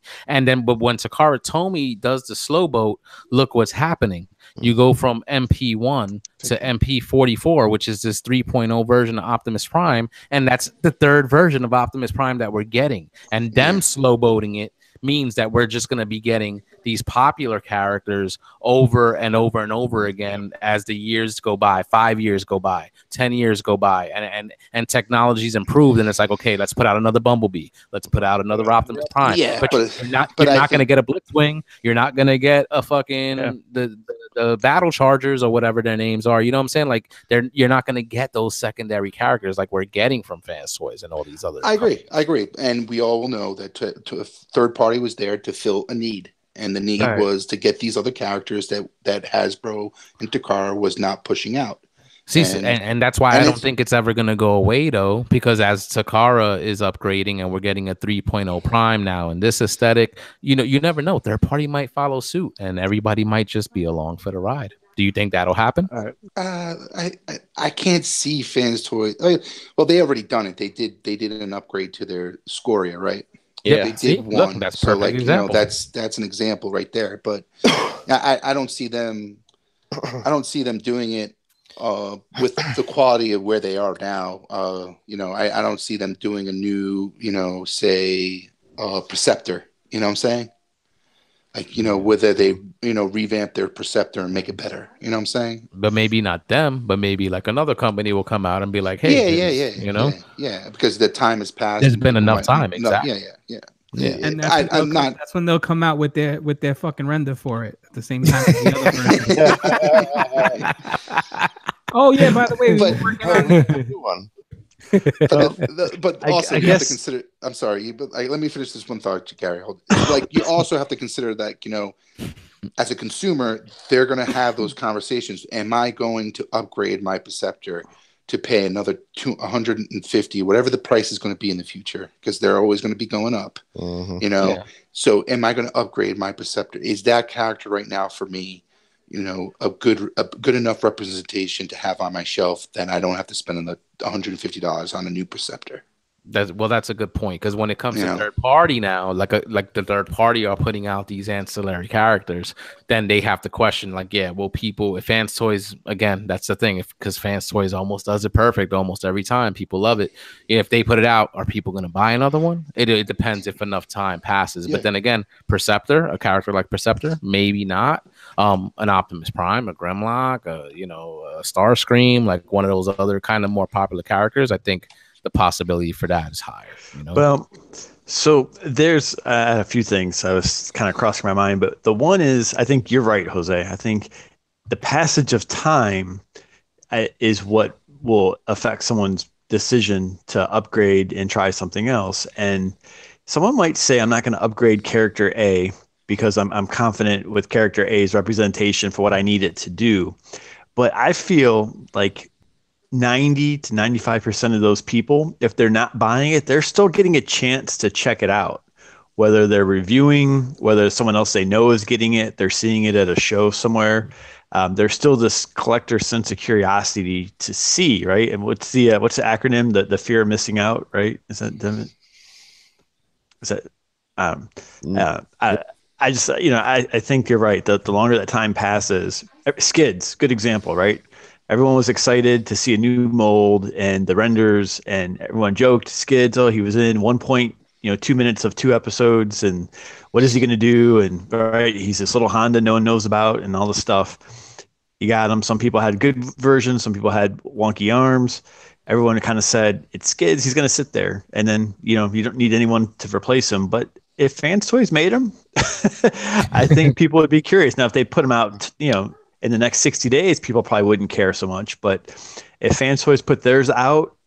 But when Takara Tomy does the slow boat, look what's happening. You go from MP1 to MP44, which is this 3.0 version of Optimus Prime, and that's the third version of Optimus Prime that we're getting. And them slow boating it means that we're just going to be getting these popular characters over and over and over again as the years go by. 5 years go by, 10 years go by, and technology's improved, and it's like, okay, let's put out another Bumblebee, let's put out another Optimus Prime. But you're not going to get a Blitzwing, you're not going to get a fucking the Battle Chargers or whatever their names are. You know what I'm saying? Like, you're not going to get those secondary characters like we're getting from Fans Toys and all these other. I agree, and we all know that to a third party was there to fill a need, and the need was to get these other characters that Hasbro and Takara was not pushing out. See, and that's why I don't think it's ever going to go away, though, because as Takara is upgrading and we're getting a 3.0 Prime now in this aesthetic, you never know. Third party might follow suit, and everybody might just be along for the ride. Do you think that'll happen? I can't see Fans Toys. Well, they already done it. They did an upgrade to their Scoria, right? Yeah, they did one. Look, that's perfect. So, like, example. That's an example right there. But I don't see them. I don't see them doing it with the quality of where they are now. I don't see them doing a new, say, Perceptor. You know what I'm saying? Like, whether they, revamp their Perceptor and make it better. You know what I'm saying? But maybe not them, but maybe like another company will come out and be like, hey, yeah, because the time has passed. There's been enough time. Exactly. Yeah. And that's when they'll come out with their fucking render for it at the same time as the other version. Oh yeah, by the way, we're working on a new one. But also you have to consider. I'm sorry, but let me finish this one thought, Gary. Like, you also have to consider that as a consumer, they're going to have those conversations. Am I going to upgrade my Perceptor to pay another 150, whatever the price is going to be in the future? Because they're always going to be going up, you know? Yeah. So am I going to upgrade my Perceptor? Is that character right now for me, you know, a good enough representation to have on my shelf that I don't have to spend the $150 on a new Perceptor? That's a good point, because when it comes to third party now, like the third party are putting out these ancillary characters, then they have to question, like, will people, if Fans Toys, again, that's the thing, because Fans Toys almost does it perfect almost every time, people love it. If they put it out, are people going to buy another one? It depends if enough time passes. But then again, Perceptor, a character like Perceptor, maybe not. An Optimus Prime, a Grimlock, a Starscream, like one of those other kind of more popular characters, I think the possibility for that is higher. You know? Well, so there's a few things I was kind of crossing my mind, but the one is, I think you're right, Jose. I think the passage of time is what will affect someone's decision to upgrade and try something else. And someone might say, I'm not going to upgrade character A because I'm confident with character A's representation for what I need it to do. But I feel like 90 to 95% of those people, if they're not buying it, they're still getting a chance to check it out. Whether they're reviewing, whether someone else they know is getting it, they're seeing it at a show somewhere. There's still this collector sense of curiosity to see, right? And what's the acronym? The fear of missing out, right? I think you're right. The longer that time passes, Skids, good example, right? Everyone was excited to see a new mold and the renders, and everyone joked, Skids, he was in 2 minutes of 2 episodes, and what is he going to do? And right, he's this little Honda no one knows about and all this stuff. You got him. Some people had good versions. Some people had wonky arms. Everyone kind of said, it's Skids. He's going to sit there. And then, you don't need anyone to replace him. But if Fans Toys made him, I think people would be curious. Now, if they put him out, in the next 60 days, people probably wouldn't care so much. But if Fans Toys put theirs out,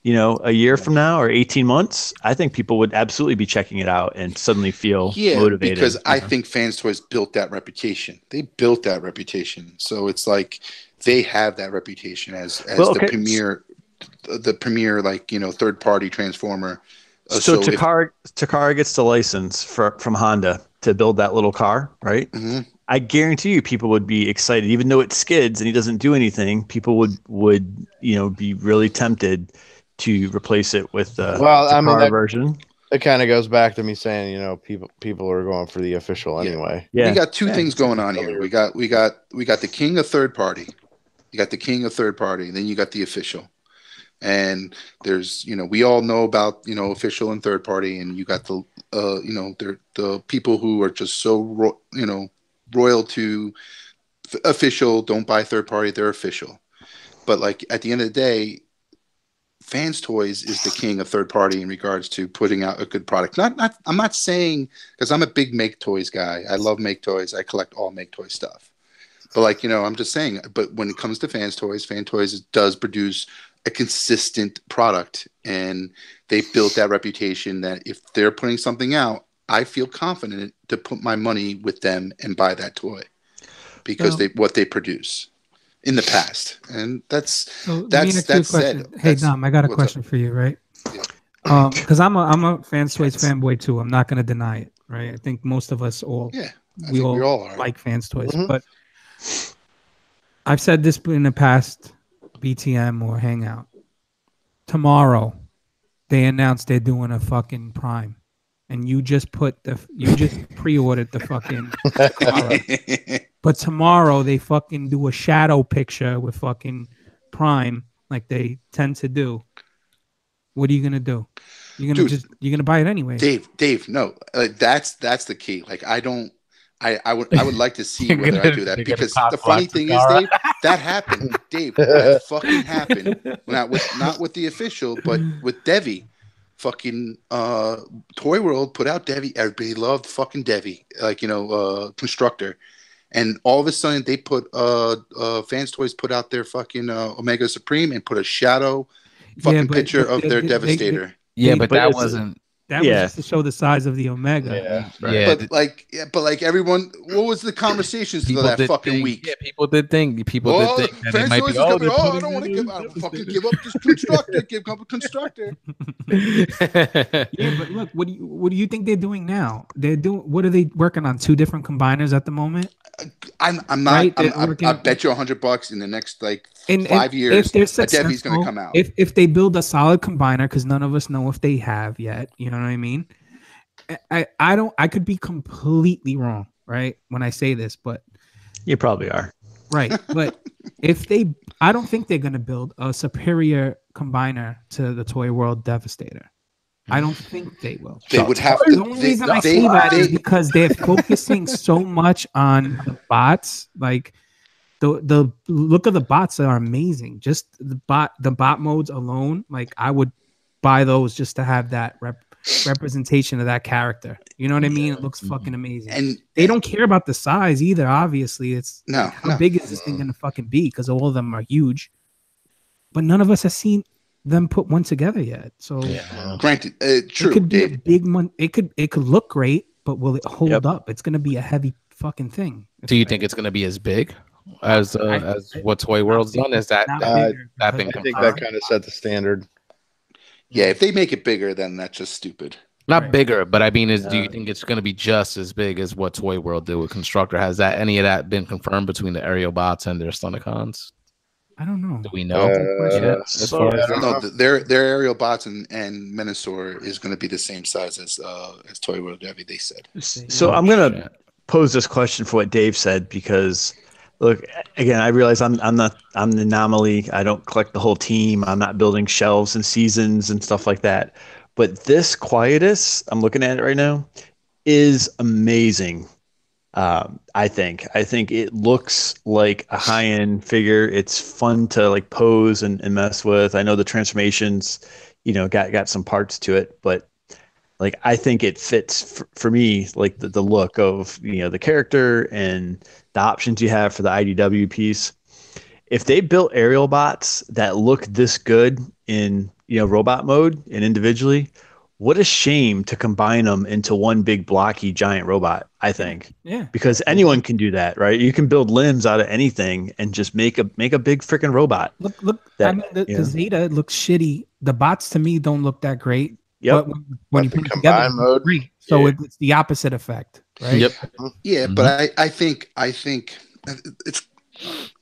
a year from now or 18 months, I think people would absolutely be checking it out and suddenly feel motivated. Because I think Fans Toys built that reputation. They built that reputation. So it's like they have that reputation as the premier, third party transformer. So Takara gets the license from Honda to build that little car, right? Mm-hmm. I guarantee you people would be excited, even though it's Skids and he doesn't do anything. People would be really tempted to replace it with the Takara version. It kind of goes back to me saying, people are going for the official anyway. Yeah. We got two things going on here. We got the king of third party. You got the king of third party, then you got the official. And there's, we all know about, official and third party, and you got the people who are just so, royal to official, don't buy third party, they're official. But like at the end of the day, Fans Toys is the king of third party in regards to putting out a good product. I'm not saying, because I'm a big Make Toys guy. I love Make Toys. I collect all Make Toy stuff. But I'm just saying, but when it comes to Fans Toys does produce a consistent product, and they built that reputation that if they're putting something out, I feel confident to put my money with them and buy that toy because what they produce in the past. And that's said. Hey, Dom, I got a question for you, right? Yeah. Because I'm a Fans Toys fanboy too. I'm not going to deny it, right? I think most of us all we all are. Like Fans Toys, mm-hmm. But I've said this in the past, BTM or Hangout. Tomorrow, they announced they're doing a fucking Prime. And you just pre-ordered the fucking Takara. But tomorrow they fucking do a shadow picture with fucking Prime like they tend to do. What are you gonna do? You're gonna buy it anyway. Dave, no. That's the key. Like I would like to see whether I do that, because the funny thing is, Dave, that happened. Dave, that fucking happened. Not with the official, but with Devi. Fucking Toy World put out Devi. Everybody loved fucking Devi, Constructor, and all of a sudden they put Fans Toys put out their fucking Omega Supreme and put a shadow picture of their Devastator. But that wasn't That was just to show the size of the Omega. Yeah, but like everyone, what was the conversations for that fucking week? Yeah, people did think that it might be. I don't want to give. I don't fucking give up this constructor. Give up a constructor. Yeah, but look, what do you think they're doing now? What are they working on? 2 different combiners at the moment. I'm not. Right? I bet you $100 in the next 5 years, a Debbie's going to come out. If they build a solid combiner, because none of us know if they have yet, you know what I mean? I could be completely wrong, right, when I say this, but you probably are. Right, but I don't think they're going to build a superior combiner to the Toy World Devastator. I don't think they will. They would have to. The only reason I say that is because they're focusing so much on the bots. Like the look of the bots are amazing. Just the bot modes alone, like I would buy those just to have that representation of that character. You know what I mean? It looks fucking amazing. And they don't care about the size either. Obviously, it's how big is this thing gonna fucking be? Because all of them are huge. But none of us have seen them put one together yet. So granted, true. It could be a big one. It could look great, but will it hold up? It's gonna be a heavy fucking thing. Do you think it's gonna be as big as what Toy World's done? Is that been confirmed? I think that kind of set the standard. Yeah, if they make it bigger, then that's just stupid. Not bigger, but I mean, do you think it's going to be just as big as what Toy World did with Constructor? Has any of that been confirmed between the aerial bots and their Stunticons? I don't know. Do we know? Their aerial bots and Menasor is going to be the same size as Toy World Debbie, they said. So I'm going to pose this question for what Dave said, because look, again, I realize I'm an anomaly. I don't collect the whole team. I'm not building shelves and seasons and stuff like that. But this Quietus, I'm looking at it right now, is amazing. I think it looks like a high-end figure. It's fun to pose and mess with. I know the transformations, got some parts to it, but I think it fits for me, the look of the character and the options you have for the IDW piece. If they built aerial bots that look this good in robot mode and individually, what a shame to combine them into one big blocky giant robot, I think. Yeah. Because anyone can do that, right? You can build limbs out of anything and just make a big freaking robot. Look. The Zeta looks shitty. The bots to me don't look that great. Yep. But when you put it together, mode, great. So it's the opposite effect, right? Yep. Yeah, but I think it's.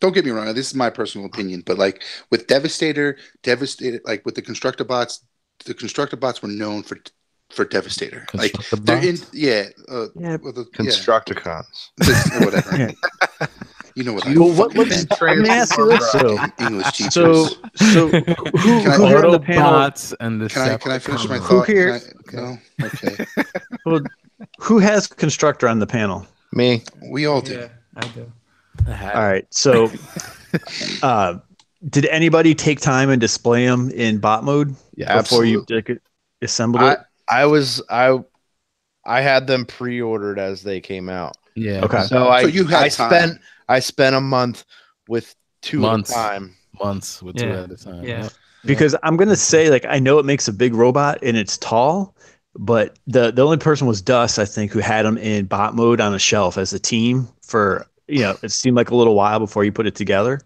Don't get me wrong. This is my personal opinion, but with Devastator, with the Constructabots were known for Devastator. They're in, Constructicons. Whatever. You know what? Let me ask you this. English teachers. So who here on the panel? And can I finish my thought? No. Okay. Well, who has Constructor on the panel? Me. We all do. Yeah, I do. All right. So, did anybody take time and display them in bot mode before you assembled it? I had them pre-ordered as they came out. Yeah. Okay. So I spent a month with two at a time. Months with two at a time. Yeah. Because I'm gonna say, I know it makes a big robot and it's tall, but the only person was Dust, I think, who had them in bot mode on a shelf as a team for it seemed like a little while before you put it together,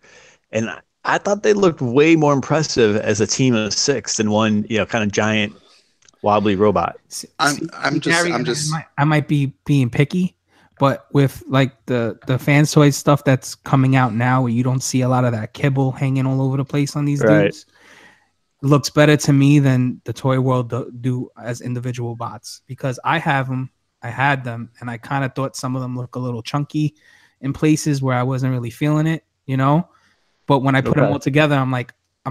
and I thought they looked way more impressive as a team of 6 than one kind of giant wobbly robot. I might be being picky, but with the Fans Toys stuff that's coming out now, where you don't see a lot of that kibble hanging all over the place on these dudes, looks better to me than the Toy World do as individual bots, because I had them, and I kind of thought some of them look a little chunky in places where I wasn't really feeling it, but when I put them all together, I'm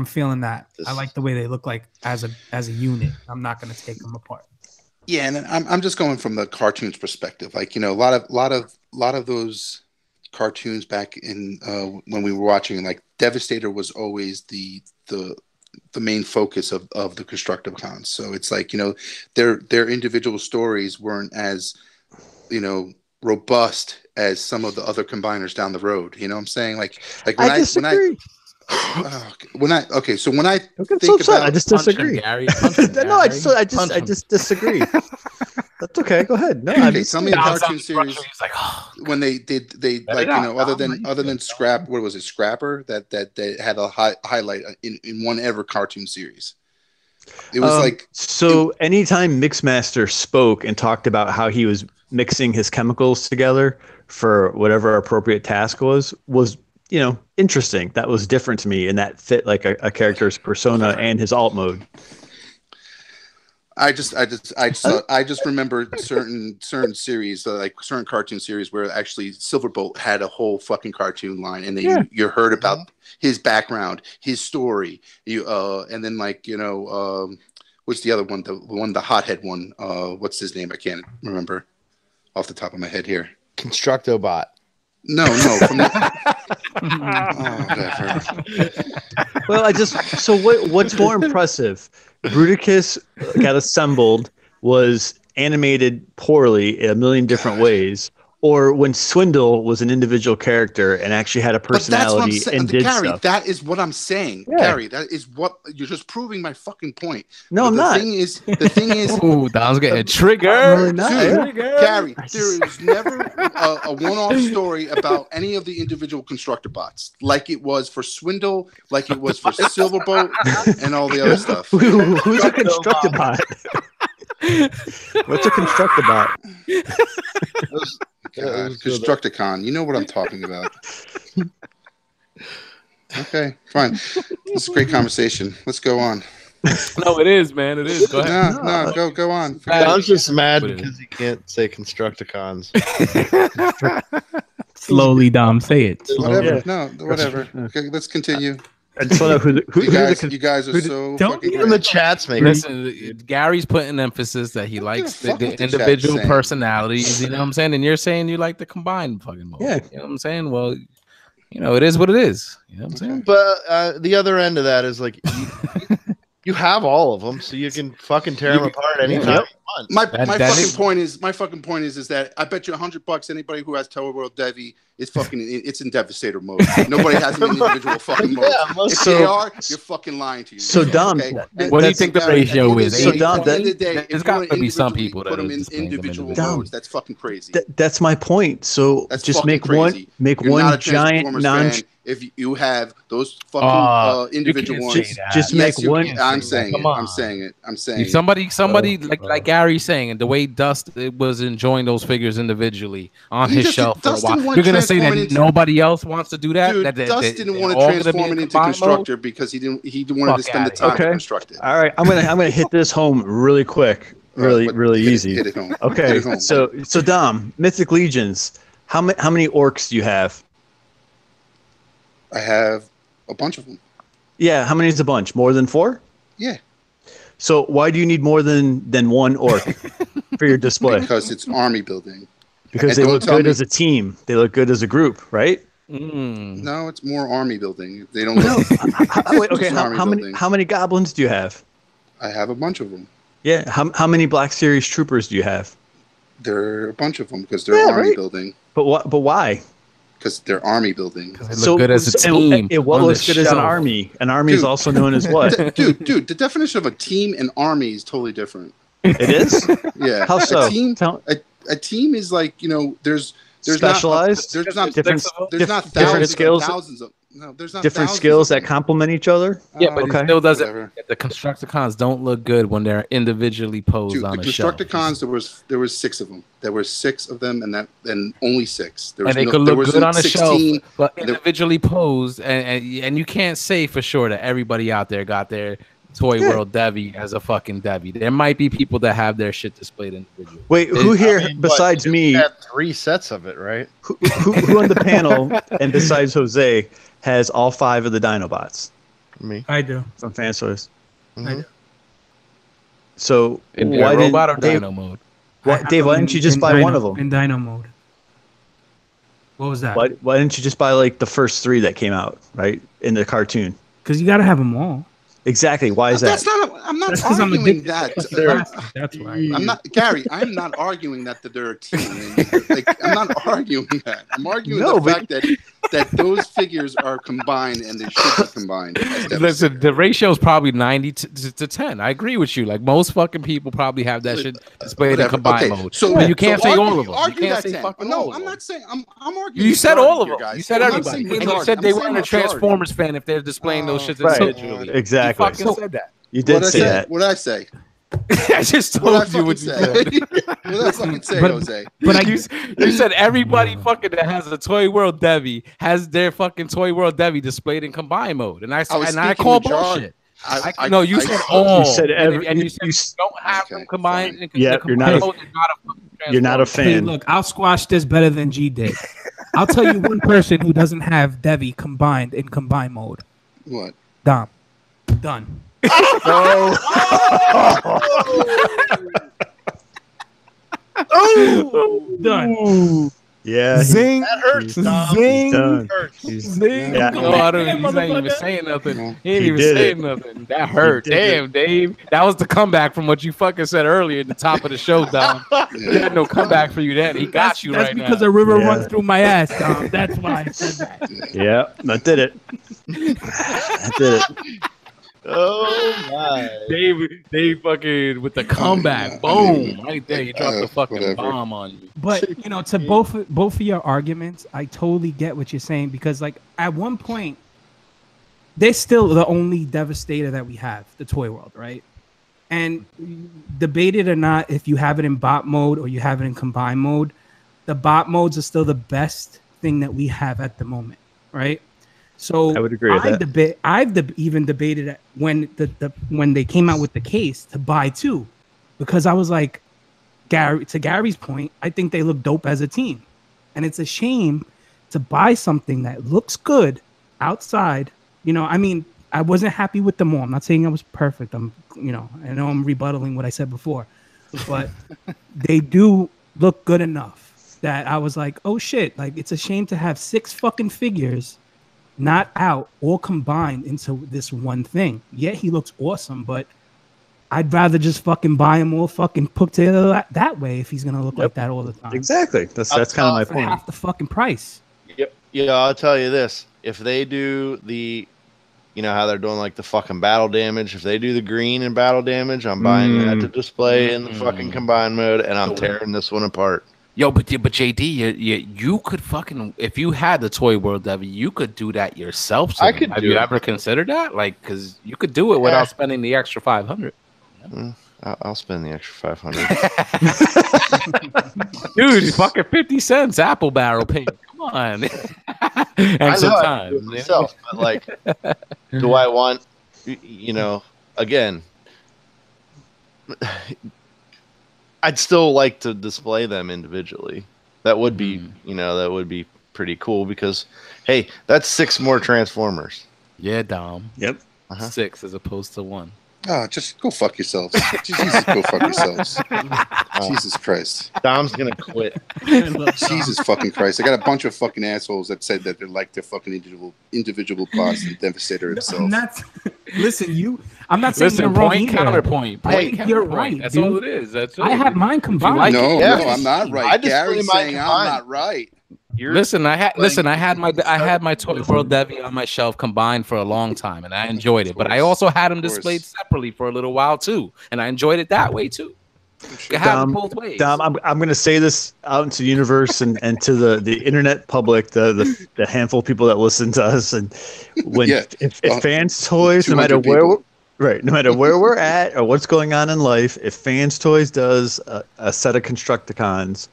feeling that. I like the way they look as a unit. I'm not going to take them apart. Yeah, and I'm just going from the cartoons perspective. A lot of those cartoons back in when we were watching, Devastator was always the main focus of the Constructicons. So it's their individual stories weren't as robust as some of the other combiners down the road. You know what I'm saying? I disagree. when I Don't get think so upset. about, I just Punch him, disagree. Gary. Punch him, No, I Gary. just disagree. That's okay. Go ahead. No, okay, tell me a Now, cartoon some series He's like, oh, when they Let it out, other Dom. than Scrap, what was it, Scrapper, that had a highlight in one ever cartoon series. It was anytime Mixmaster spoke and talked about how he was mixing his chemicals together for whatever appropriate task was interesting. That was different to me, and that fit like a character's persona and his alt mode. I just remember certain series, like certain cartoon series, where actually Silverbolt had a whole fucking cartoon line, and then you heard about his background, his story. And then what's the other one? The hothead one. What's his name? I can't remember off the top of my head here. Constructobot. No. Whatever. Well, what's more impressive? Bruticus got assembled, was animated poorly in a million different ways, or when Swindle was an individual character and actually had a personality and did Gary, stuff. that is what I'm saying. Yeah. Gary, that is what you're just proving my fucking point. No, I'm not. The thing is, ooh, Don's getting triggered. Gary, there is never a one-off story about any of the individual Constructabots, like it was for Swindle, like it was for Silverboat, and all the other stuff. Who's a Constructabot? What's a Constructabot? Constructicon. You know what I'm talking about. Okay, fine. This is a great conversation. Let's go on. No, it is, man. It is. Go ahead. No, go on. Don's just mad because he can't say Constructicons. Slowly, Dom, say it. Whatever. No, whatever. Okay, let's continue. I just want to know who you guys are so fucking even the chats make Listen, Gary's putting emphasis that he likes the individual personalities. You know what I'm saying? And you're saying you like the combined fucking mode. Yeah. You know what I'm saying? Well, it is what it is. You know what I'm saying? But the other end of that is like you have all of them, so you can fucking tear them apart anytime you want. My fucking point is that I bet you $100 anybody who has Tower World Devi is fucking it's in Devastator mode. Nobody has an individual fucking mode. If they are, you're fucking lying to you. So Dom, what do you think the ratio is? So Dom, there's got to be some people that put them in individual modes. That's fucking crazy. That's my point. So that's just make crazy. one giant non. If you have those fucking individual ones, just make one. I'm saying it. Somebody like Gary's saying, and the way Dust was enjoying those figures individually on his shelf for a while. You're gonna say that nobody else wants to do that? Dude, Dust didn't want to transform it into Constructor because he wanted to spend the time to construct it. All right, I'm gonna hit this home really quick, really easy. Hit it home. Okay, so Dom, Mythic Legions, how many orcs do you have? I have a bunch of them. Yeah, how many is a bunch? More than 4? Yeah. So why do you need more than one orc for your display? Because it's army building. Because they look good as a team. They look good as a group, right? No, it's more army building. They don't. No. Okay. How many goblins do you have? I have a bunch of them. Yeah. How many Black Series troopers do you have? There are a bunch of them because they're army building. But why? Because they're army building. They look good as a team. What looks good as an army? An army is also known as what? Dude, the definition of a team and army is totally different. It is? Yeah. How so? A team is like, there's specialized. There's not different thousands skills. Thousands of there's not different skills that complement each other. Yeah, but it still doesn't. The Constructicons don't look good when they're individually posed on a shelf. The Constructicons, there was 6 of them. There were 6 of them, and only 6. And they could look good on a shelf, but individually posed, and you can't say for sure that everybody out there got their Toy World Devi as a fucking Devi. There might be people that have their shit displayed individually. Wait, who here besides me had 3 sets of it, right? Who on the panel and besides Jose has all 5 of the Dinobots? Me. I do. From Fansource. I do. So in why robot or Dino mode? Dave, why didn't you just buy one of them? In Dino mode. What was that? Why didn't you just buy like the first 3 that came out, right? In the cartoon. Because you got to have them all. Exactly. Why is that? I'm not 'cause I'm arguing addicted that. to plastic, that's why. I'm not Gary. I'm not arguing that they're a team. Like, I'm not arguing that. I'm arguing the fact that those figures are combined and they should be combined. Listen, the ratio is probably 90 to 10. I agree with you. Like most fucking people probably have that shit displayed in combined mode. So you can't say all of them. Argue you can't that say fucking all of them. I'm not saying I'm arguing. You said all of them. Guys. You said everybody. And you said they weren't a Transformers fan if they're displaying those shits individually. Exactly. You fucking said that. You did say that. What did I say? I just told you what you said. What did I fucking say, Jose? But you said everybody fucking that has a Toy World Devi has their fucking Toy World Devi displayed in combined mode, and I call bullshit. No, you said all. You said and you said don't have them combined. Yeah, you're not a fan. Hey, look, I'll squash this better than G did. I'll tell you one person who doesn't have Devi combined in combined mode. What? Dom. Done. Done. Yeah. Zing. That hurts. Zing. Zing. Yeah. No, he's not even saying nothing. He ain't even saying nothing. That hurt. Damn, Dave. That was the comeback from what you fucking said earlier at the top of the show, Dom. He had no comeback for you then. He got you right now. That's because a river runs through my ass, Dom. That's why I said that. Yeah, that did it. That did it. Oh my! Dave fucking with the comeback, boom, right there. You dropped the fucking bomb on you. But to both of your arguments, I totally get what you're saying because, like, at one point, they're still the only Devastator that we have, the Toy World, right? And debate it or not, if you have it in bot mode or you have it in combined mode, the bot modes are still the best thing that we have at the moment, right? So I would agree with that. I've even debated it when when they came out with the case to buy two, because I was like, Gary's point, I think they look dope as a team, and it's a shame to buy something that looks good outside. I mean, I wasn't happy with them all. I'm not saying I was perfect. I know I'm rebuttaling what I said before, but they do look good enough that I was like, oh shit, like it's a shame to have 6 fucking figures not out, all combined into this one thing. Yeah, he looks awesome, but I'd rather just fucking buy him all fucking put together that way if he's gonna look like that all the time. Exactly. That's kind of my point. Half the fucking price. Yep. Yeah, I'll tell you this: if they do the, how they're doing like the fucking battle damage. If they do the green and battle damage, I'm buying that to display in the fucking combined mode, and I'm tearing this one apart. Yo, but JD, you could fucking, if you had the Toy World Devi, you could do that yourself. So have you ever considered that? Like, because you could do it without spending the extra $500. I'll spend the extra $500. Dude, fucking 50 cents Apple Barrel payment. Come on. And some time. Myself, but like, do I want, again, I'd still like to display them individually. That would be, that would be pretty cool because, hey, that's 6 more Transformers. Yeah, Dom. Yep. 6 as opposed to 1. Oh, just go fuck yourselves. Jesus, go fuck yourselves. Jesus Christ. Dom's gonna quit. Jesus fucking Christ. I got a bunch of fucking assholes that said that they like their fucking individual boss and Devastator himself. I'm not saying you're wrong either. Counterpoint. You're right. That's dude. all it is. That's it. I have mine combined. No, I'm not right. Gary's saying I'm not right. Listen, I had my Toy World Devi on my shelf combined for a long time, and I enjoyed it. But I also had them displayed separately for a little while too, and I enjoyed it that way too. You can have it both ways. Dom, I'm going to say this out into the universe and to the internet public, the handful of people that listen to us, and if Fans Toys, no matter where we're at or what's going on in life, if Fans Toys does a set of Constructicons,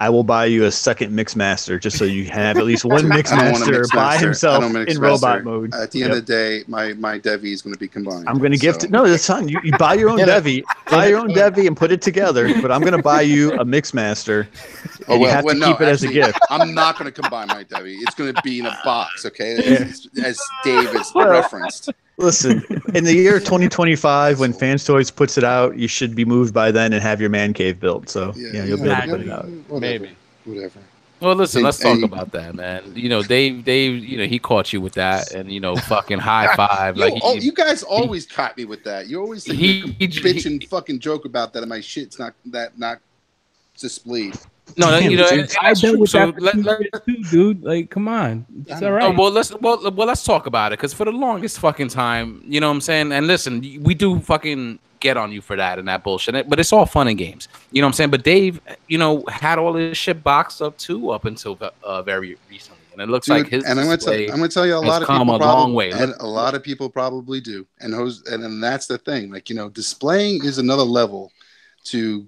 I will buy you a second Mixmaster just so you have at least one Mixmaster by himself in robot mode. At the end of the day, my Devi is going to be combined. I'm going to gift it. No, that's fine. You buy your own Devi. Buy your own Devi and put it together. But I'm going to buy you a Mixmaster. You have to keep it as a gift. I'm not going to combine my Devi. It's going to be in a box, okay? As Dave has referenced. Listen, in the year 2025, when Fans Toys puts it out, you should be moved by then and have your man cave built. So you'll be able to put it out. Maybe. Whatever. Well, listen, let's talk about that, man. You know, Dave, you know, he caught you with that, and you know, fucking high five. You guys always caught me with that. You always bitch and fucking joke about that, and my shit's not displayed. No, you know, I that's dealt true. with So that too, dude. Like, come on, it's all right. well, let's talk about it, because for the longest fucking time, you know what I'm saying. And listen, we do fucking get on you for that and that bullshit, but it's all fun and games. You know what I'm saying? But Dave, you know, had all this shit boxed up too up until very recently, and it looks like his. And I'm gonna tell you, a lot of people long way, and a lot of people probably do, and that's the thing. Like, you know, displaying is another level to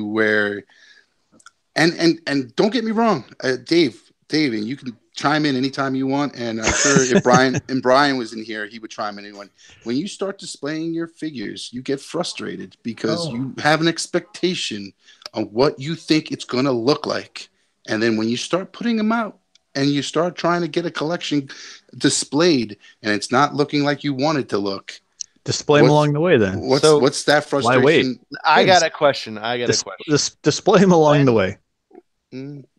where. And don't get me wrong, Dave, and you can chime in anytime you want. And I'm sure if Brian was in here, he would chime in. When you start displaying your figures, you get frustrated because you have an expectation on what you think it's going to look like. And then when you start putting them out and you start trying to get a collection displayed and it's not looking like you want it to look, display them along the way. Then what's that frustration? Why wait? I got a question. Display them along the way.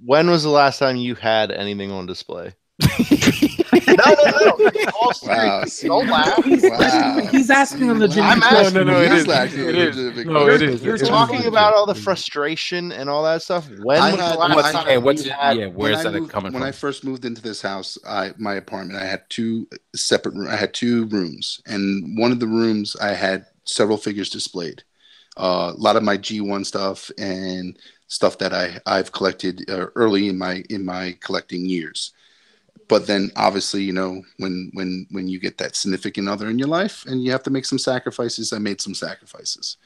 When was the last time you had anything on display? No. Wow, don't laugh. He's asking a legitimate question. No, it is. You're talking about all the frustration and all that stuff. When was the last time? Where's that coming from? When I first moved into this house, my apartment, I had two separate rooms. I had two rooms, and one of the rooms I had several figures displayed. A lot of my G1 stuff and stuff that I've collected early in my collecting years. But then obviously, you know, when you get that significant other in your life and you have to make some sacrifices, I made some sacrifices.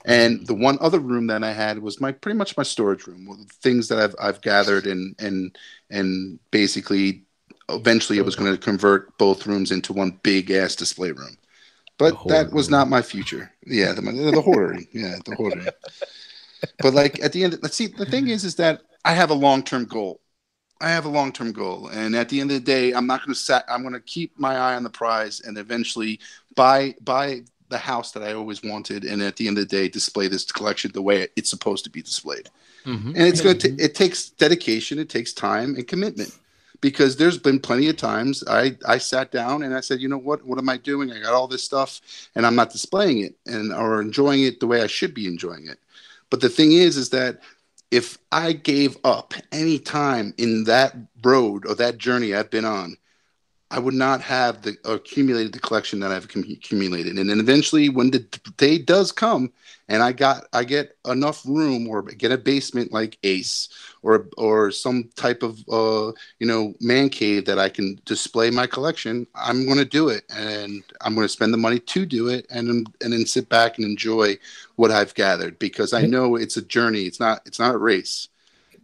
And the one other room that I had was pretty much my storage room, things that I've gathered and basically eventually I was going to convert both rooms into one big ass display room. But that was not my future. Yeah, the hoarding. Yeah, the hoarding. But like at the end, let's see. The thing is that I have a long-term goal. And at the end of the day, I'm not going to I'm going to keep my eye on the prize and eventually buy the house that I always wanted. And at the end of the day, display this collection the way it's supposed to be displayed. Mm-hmm. And it's going to. It takes dedication. It takes time and commitment. Because there's been plenty of times I sat down and I said, you know what am I doing? I got all this stuff and I'm not displaying it or enjoying it the way I should be enjoying it. But the thing is that if I gave up any time in that road or that journey I've been on, I would not have accumulated the collection that I've accumulated. And then eventually when the day does come and I get enough room or get a basement like Ace or some type of man cave that I can display my collection, I'm going to do it, and I'm going to spend the money to do it, and then sit back and enjoy what I've gathered, because I know it's a journey. It's not a race.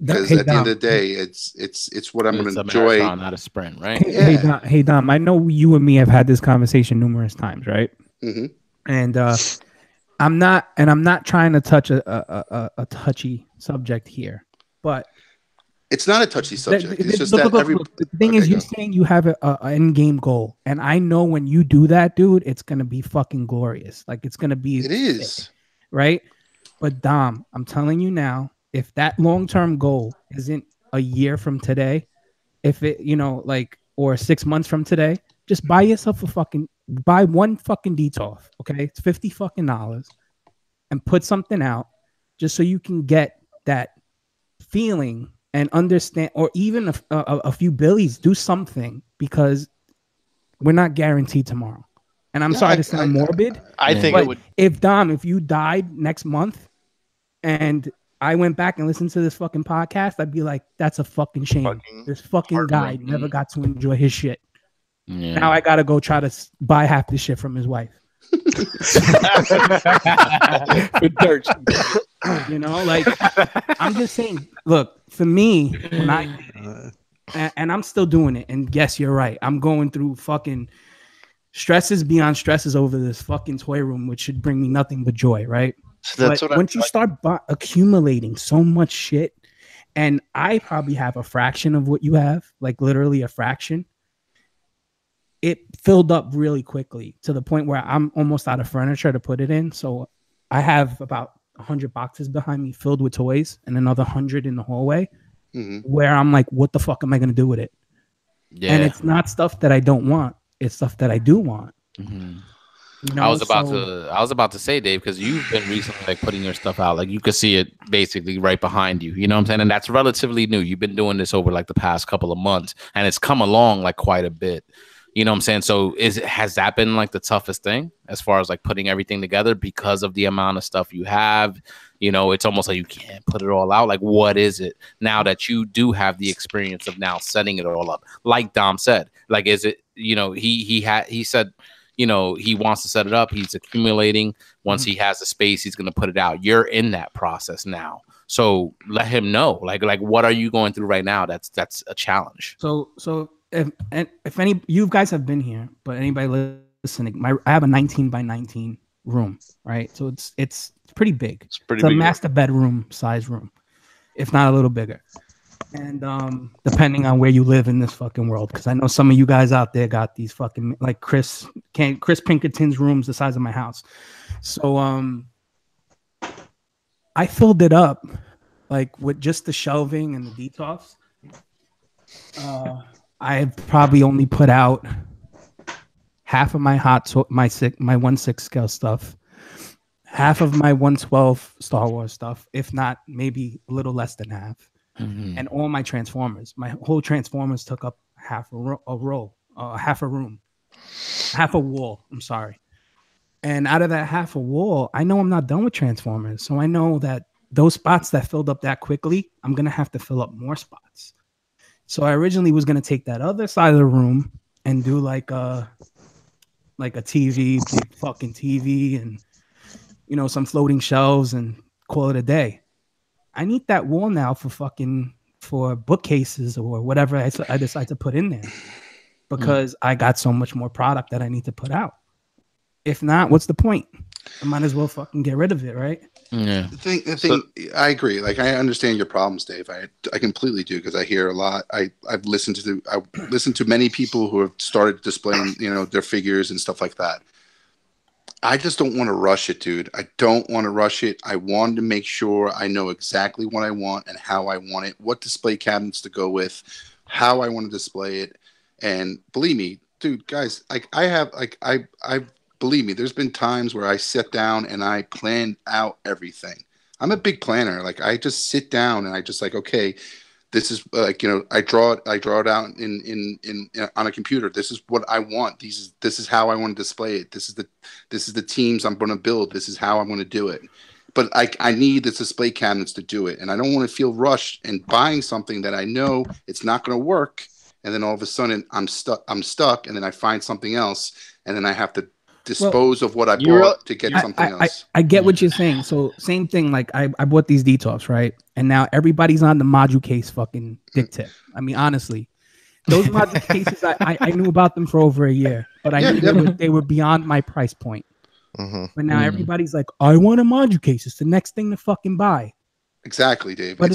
Because at the end of the day, it's what I'm going to enjoy. Marathon, not a sprint, right? Hey Dom, I know you and me have had this conversation numerous times, right? Mm-hmm. And I'm not trying to touch a touchy subject here, but it's not a touchy subject. It's just look, the thing is, you're saying you have an end game goal, and I know when you do that, dude, it's gonna be fucking glorious. Like it's gonna be. It is, right? But Dom, I'm telling you now, if that long-term goal isn't a year from today, if it, or 6 months from today, just buy yourself buy one fucking Detolf, okay? It's $50 fucking dollars, and put something out just so you can get that feeling and understand, or even a few billies, do something, because we're not guaranteed tomorrow. And I'm sorry to sound morbid. I think it would. If you died next month and I went back and listened to this fucking podcast, I'd be like, that's a fucking shame. This fucking guy never got to enjoy his shit. Yeah. Now I got to go try to buy half the shit from his wife. Dirt. I'm just saying, look, for me, when I did it, and I'm still doing it, and yes, you're right, I'm going through fucking stresses beyond stresses over this fucking toy room, which should bring me nothing but joy, right? So that's but once you start accumulating so much shit, and I probably have a fraction of what you have, like literally a fraction, it filled up really quickly to the point where I'm almost out of furniture to put it in. So I have about 100 boxes behind me filled with toys and another 100 in the hallway. where I'm like, what the fuck am I gonna do with it? Yeah. And it's not stuff that I don't want. It's stuff that I do want. You know, I was about to say, Dave, because you've been recently like putting your stuff out. Like you could see it basically right behind you. You know what I'm saying? And that's relatively new. You've been doing this over like the past couple of months, and it's come along like quite a bit. You know what I'm saying? So has that been like the toughest thing as far as like putting everything together because of the amount of stuff you have? You know, it's almost like you can't put it all out. Like, what is it now that you do have the experience of now setting it all up? Like Dom said, like, is it, you know, he said, you know, he wants to set it up. He's accumulating. Once he has the space, he's going to put it out. You're in that process now. So let him know, like, what are you going through right now? That's a challenge. So if any you guys have been here, but anybody listening, I have a 19 by 19 room, right? So it's pretty big. It's a master bedroom size room, if not a little bigger. And depending on where you live in this fucking world, because I know some of you guys out there got these fucking like Chris Pinkerton's rooms the size of my house. So I filled it up like with just the shelving and the detox. I've probably only put out half of my my 1/6 scale stuff, half of my 1/12 Star Wars stuff, if not maybe a little less than half. And all my Transformers. My whole Transformers took up half a wall. I'm sorry. And out of that half a wall, I know I'm not done with Transformers. So I know that those spots that filled up that quickly, I'm going to have to fill up more spots. So I originally was going to take that other side of the room and do like a TV, big fucking TV and, you know, some floating shelves and call it a day. I need that wall now for bookcases or whatever I decide to put in there because I got so much more product that I need to put out. If not, what's the point? I might as well fucking get rid of it, right? Yeah. The thing, I agree. Like, I understand your problems, Dave. I completely do because I hear a lot. I've listened to many people who have started displaying, you know, their figures and stuff like that. I just don't want to rush it, dude. I don't want to rush it. I want to make sure I know exactly what I want and how I want it, what display cabinets to go with, how I want to display it. And believe me, dude, guys, believe me, there's been times where I sit down and I plan out everything. I'm a big planner. Like, I just sit down and I just like, okay, this is like, you know, I draw it out in on a computer. This is what I want. This is how I want to display it. This is the teams I'm going to build. This is how I'm going to do it. But I need the display cabinets to do it. And I don't want to feel rushed and buying something that I know it's not going to work. And then all of a sudden I'm stuck. And then I find something else. And then I have to dispose of what I bought to get something else. I get what you're saying. So same thing. Like I bought these detox, right? And now everybody's on the module case fucking dick tip. I mean, honestly, those module cases, I knew about them for over a year, but I knew they were beyond my price point. But now everybody's like, I want a module case. It's the next thing to fucking buy. Exactly, Dave. But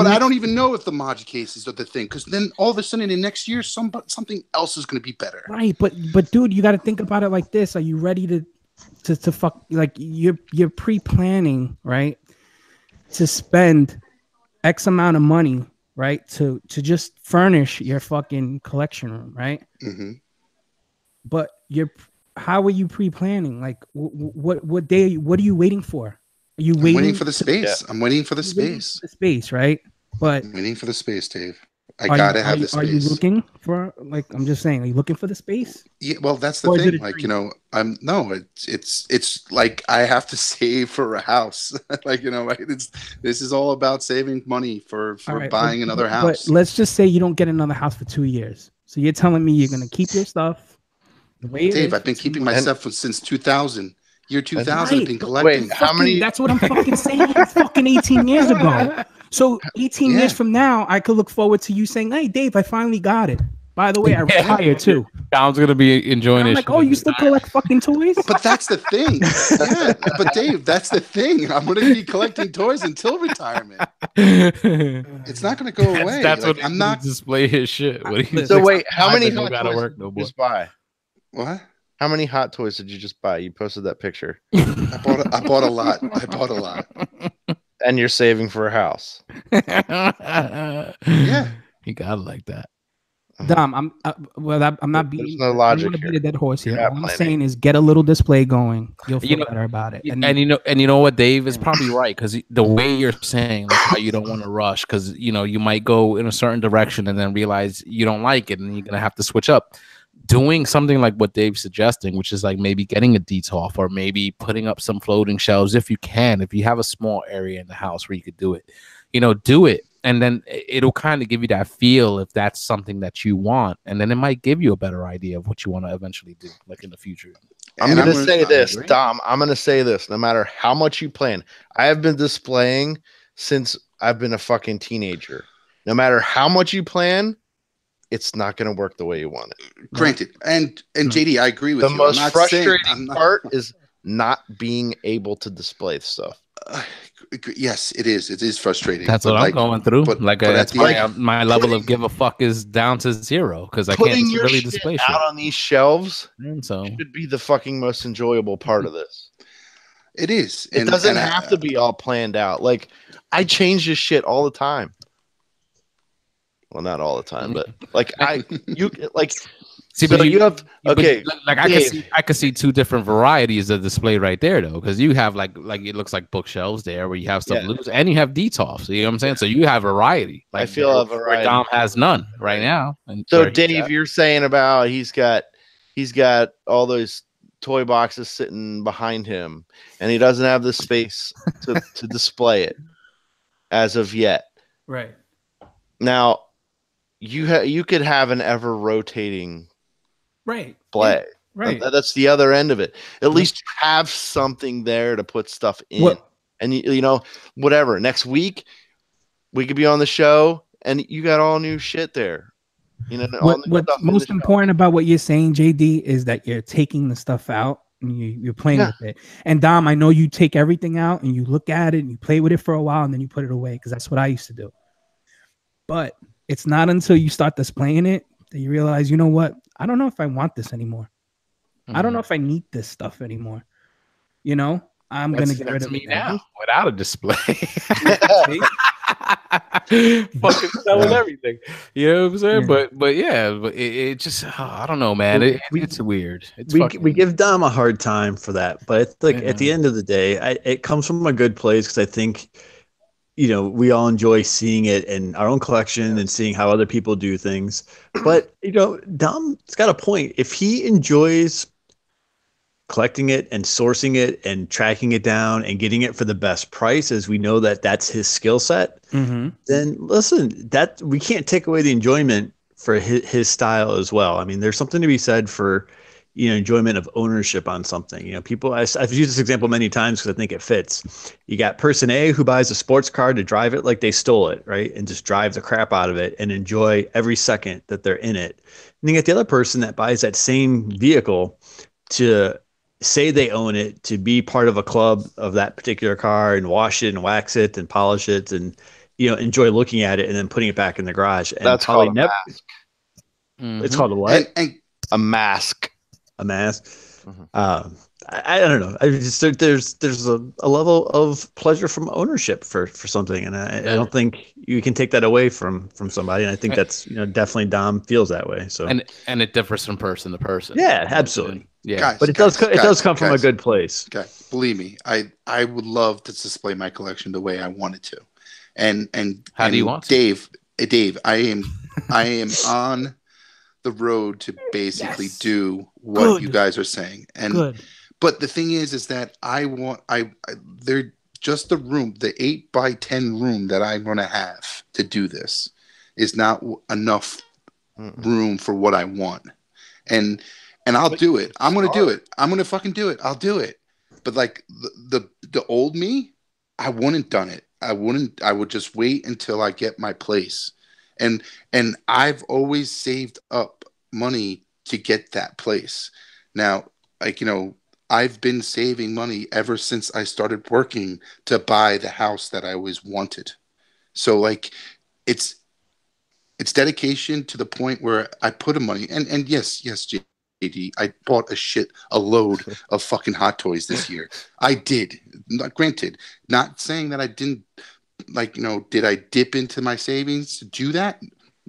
I don't even know if the module cases are the thing, because then all of a sudden in next year, something else is going to be better. Right, but dude, you got to think about it like this: are you ready to fuck? Like you're pre-planning, right? To spend X amount of money, right? To just furnish your fucking collection room, right? But how are you pre-planning? Like, what day? What are you waiting for? Are you waiting for the space? I'm waiting for the space. The space, right? But I'm waiting for the space, Dave. I gotta have the space. Are you looking for, like, I'm just saying, are you looking for the space? Yeah, well, that's the thing. Like, you know, it's like I have to save for a house. Like, you know, like this is all about saving money for buying another house. But let's just say you don't get another house for 2 years. So you're telling me you're gonna keep your stuff the way Dave, I've been keeping my stuff since 2000. Year 2000, I've been collecting. Wait, how many? That's what I'm fucking saying. It's fucking 18 years ago. So 18 years from now, I could look forward to you saying, "Hey, Dave, I finally got it. By the way, I retired too." Dom's gonna be enjoying it. Like, oh, you still collect fucking toys? But that's the thing. Yeah, but Dave, that's the thing. I'm gonna be collecting toys until retirement. It's not gonna go away. That's like, what I'm not display his shit. So wait, how many hot toys did you just buy? What? How many hot toys did you just buy? You posted that picture. I bought a lot. And you're saving for a house. Yeah. You got it like that. Dom, I'm not There's being. no I don't logic want to beat here. a dead horse here. You're not All I'm planning. saying is get a little display going. You'll feel You know- better about it. And you know what, Dave is probably right, because the way you're saying, like, how you don't want to rush, because you might go in a certain direction and then realize you don't like it, and you're gonna have to switch up. Doing something like what Dave's suggesting, which is like maybe getting a DTOF or maybe putting up some floating shelves if you can, if you have a small area in the house where you could do it, do it. And then it'll kind of give you that feel if that's something that you want. And then it might give you a better idea of what you want to eventually do, like in the future. I'm going to say this, Dom. I'm going to say this. No matter how much you plan, I have been displaying since I've been a fucking teenager. No matter how much you plan, it's not going to work the way you want it. Granted. And JD, I agree with you. The most frustrating part is not being able to display stuff. Yes, it is. It is frustrating. That's what I'm going through. That's why my level of give a fuck is down to 0, because I can't really display shit out on these shelves. So should be the fucking most enjoyable part of this. It is. It doesn't have to be all planned out. Like, I change this shit all the time. Well, not all the time, but See, so but you have okay. Like I could see 2 different varieties of display right there, though, because you have like it looks like bookshelves there where you have stuff loose, and you have DTOFs. You know what I'm saying? So you have variety. Like, I feel a variety. Where Dom has none right now. And so Dave, you're saying about he's got all those toy boxes sitting behind him, and he doesn't have the space to display it as of yet. Right now, you could have an ever rotating. Play. Yeah, right. That's the other end of it. At least have something there to put stuff in. And whatever. Next week we could be on the show and you got all new shit there. What's most important about what you're saying, JD, is that you're taking the stuff out and you're playing with it. And Dom, I know you take everything out and you look at it and you play with it for a while and then you put it away, because that's what I used to do. But it's not until you start displaying it that you realize, you know what? I don't know if I want this anymore. I don't know if I need this stuff anymore. I'm going to get rid of it now without a display. Fucking selling everything. You know what I'm saying? Yeah. But it just, I don't know, man. It's weird. We give Dom a hard time for that. But it's like at the end of the day, it comes from a good place, because I think we all enjoy seeing it in our own collection and seeing how other people do things. But, Dom's got a point. If he enjoys collecting it and sourcing it and tracking it down and getting it for the best price, as we know that that's his skill set, then listen, that we can't take away the enjoyment for his style as well. I mean, there's something to be said for enjoyment of ownership on something. People, I've used this example many times because I think it fits. You got person A who buys a sports car to drive it like they stole it, right? And just drive the crap out of it and enjoy every second that they're in it. And you get the other person that buys that same vehicle to say they own it, to be part of a club of that particular car and wash it and wax it and polish it and, enjoy looking at it and then putting it back in the garage. And that's called a mask. It's called a what? A mask. A mask. I don't know. I just there's a level of pleasure from ownership for something, and I don't think you can take that away from somebody. And I think that's definitely Dom feels that way. So and it differs from person to person. Yeah, absolutely. Yeah, guys, but it does come from a good place. Okay, believe me, I would love to display my collection the way I wanted to, and how do you want to? Dave, I am on the road to basically do what you guys are saying. And but the thing is that they're just the room, the 8x10 room that I'm going to have to do this is not enough room for what I want. And I'll do it. I'm going to do it. I'm going to fucking do it. I'll do it. But like the old me, I wouldn't done it. I would just wait until I get my place. And I've always saved up money to get that place. Now, I've been saving money ever since I started working to buy the house that I always wanted. So it's dedication to the point where I put the money and yes, I bought a load of fucking Hot Toys this year. I did. Granted, not saying that I didn't, did I dip into my savings to do that?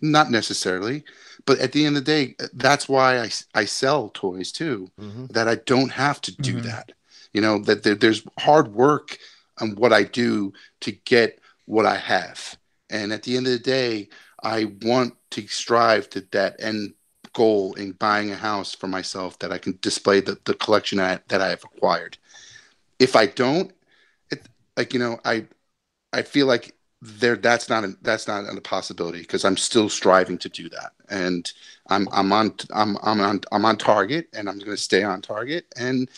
Not necessarily. But at the end of the day, that's why I sell toys too, that I don't have to do that. That there's hard work on what I do to get what I have. And at the end of the day, I want to strive to that end goal in buying a house for myself that I can display the collection that I have acquired. If I don't, I feel like that's not a possibility, because I'm still striving to do that, and I'm on target, and I'm going to stay on target, and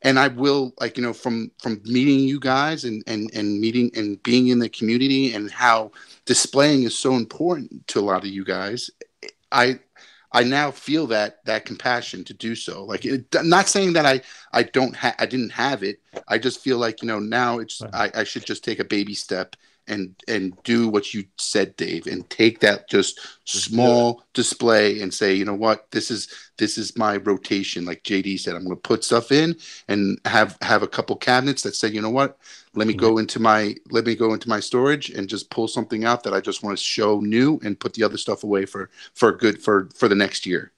I will, from meeting you guys and meeting and being in the community, and how displaying is so important to a lot of you guys. I now feel that compassion to do so. I'm not saying that I didn't have it. I just feel like, now I should just take a baby step and do what you said, Dave, and take that just small display and say, you know what, this is my rotation. Like JD said, I'm going to put stuff in and have a couple cabinets that say, you know what, let me go into my storage and just pull something out that I just want to show new, and put the other stuff away for the next year.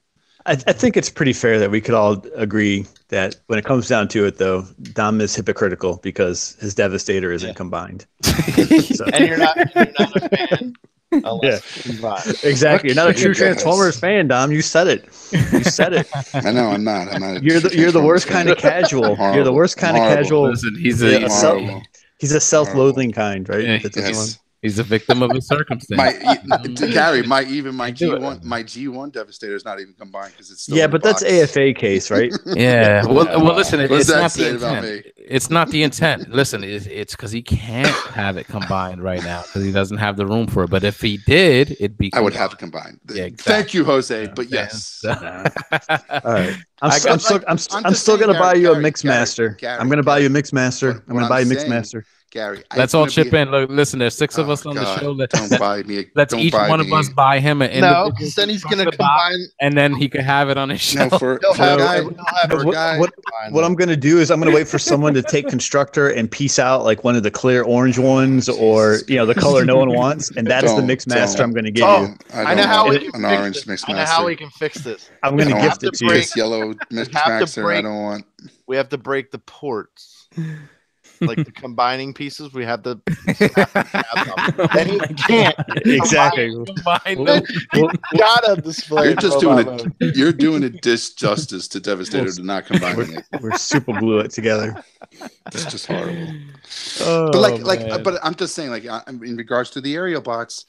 I think it's pretty fair that we could all agree that when it comes down to it, though, Dom is hypocritical because his Devastator isn't combined. So. And you're not a fan. Exactly. You're not a true Transformers fan, Dom. You said it. I know. I'm not. You're the worst kind of casual. You're the worst kind of casual. Listen, he's a self-loathing kind, right? Yeah, yes. He's a victim of his circumstance. Gary, my G1 Devastator is not even combined because it's still but that's AFA case, right? Yeah. Well, listen, it's not the about intent. me? It's not the intent. Listen, it's because he can't have it combined right now because he doesn't have the room for it. But if he did, it'd be. I would have it combined. Yeah, exactly. Thank you, Jose. But yes. All right. I'm still gonna buy you a Mixmaster. I'm gonna buy you a Mixmaster. I'm gonna buy you a Mixmaster. Gary, let's all chip in. Look, listen, there's 6 of us on the show. Let's each one of us buy him an individual. No, because then he's going to combine, and then he could have it on his show. What I'm going to do is I'm going to wait for someone to take Constructor and piece out like one of the clear orange ones, or the color no one wants, and that's the Mixmaster I'm going to give you. I know how we can fix this. I'm going to gift it to you. This yellow Mixmaster. I don't want. We have to break the ports. Like the combining pieces, we have the. And you can't exactly. Combine them. Gotta display. You're doing a disjustice to Devastator to not combining it. We're super glue it together. It's just horrible. But but I'm just saying, in regards to the aerial bots,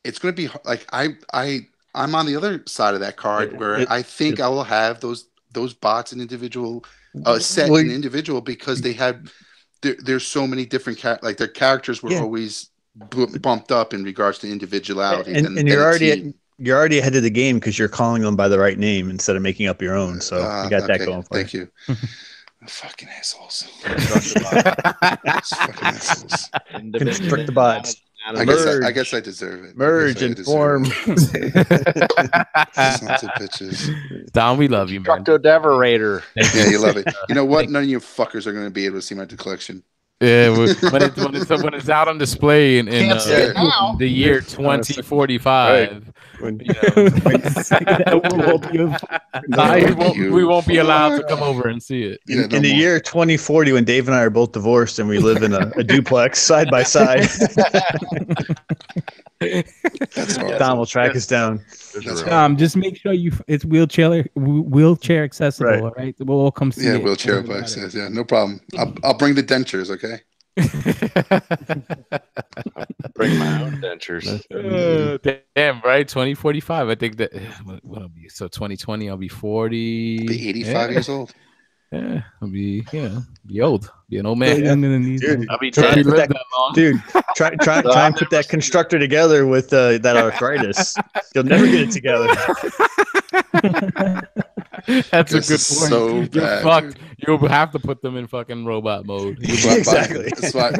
it's going to be like I'm on the other side of that card where I think I will have those bots in individual set in individual, because they have. There's so many different their characters were always bumped up in regards to individuality, and you're already ahead of the game because you're calling them by the right name instead of making up your own. So you got that going for Thank you. Fucking assholes. Constructabots. I guess I deserve it. Merge and form. Sons of bitches. Don, we love you, man. Constructabots. Yeah, you love it. You know what? None of you fuckers are going to be able to see my collection. Yeah, when it's out on display in the year 2045, we won't be allowed to come over and see it. In the year 2040, when Dave and I are both divorced and we live in a duplex side by side, Don will track us down. Just make sure it's wheelchair accessible. Right. All right, we'll all come see it. Yeah, wheelchair access. Yeah, no problem. I'll bring the dentures. Okay. Bring my own dentures. Damn, right? 2045. I think that. What I'll be? So 2020, I'll be 40. Be 85 years old. Yeah, I'll be old. Be an old man. Dude, I'll be trying to live that long. Dude, try and put that Constructor together with that arthritis. You'll never get it together. That's a good point. So You're bad, fucked. You'll have to put them in fucking robot mode. Exactly. That's why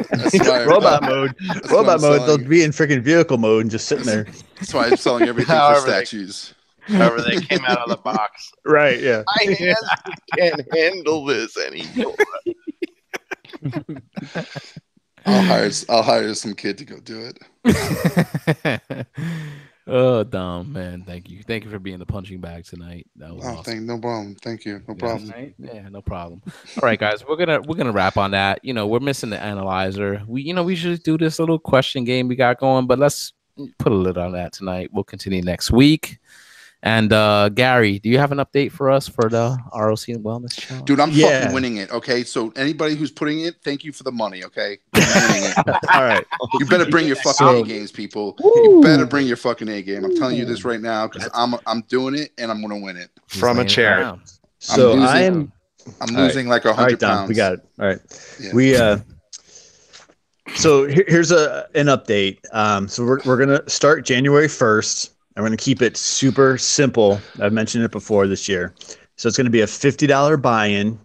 robot mode. Robot mode. They'll be in freaking vehicle mode and just sitting there. That's why I'm selling everything for statues. However, they came out of the box. Right, yeah. My hands can't handle this anymore. I'll hire some kid to go do it. Oh, Dom, man, thank you for being the punching bag tonight. That was awesome. No problem. Thank you. No problem. Right? Yeah, no problem. All right, guys, we're gonna wrap on that. We're missing the analyzer. We usually do this little question game we got going, but let's put a lid on that tonight. We'll continue next week. And Gary, do you have an update for us for the ROC and Wellness Challenge? Dude, I'm fucking winning it. Okay, so anybody who's putting it, thank you for the money. Okay, I'm winning it. All right, you better bring your fucking A games, people. You better bring your fucking A game. I'm telling you this right now because I'm doing it and I'm gonna win it from a chair. So I'm losing like 100 pounds. We got it. All right, yeah. We So here's an update. So we're gonna start January 1st. I'm going to keep it super simple. I've mentioned it before this year. So it's going to be a $50 buy-in.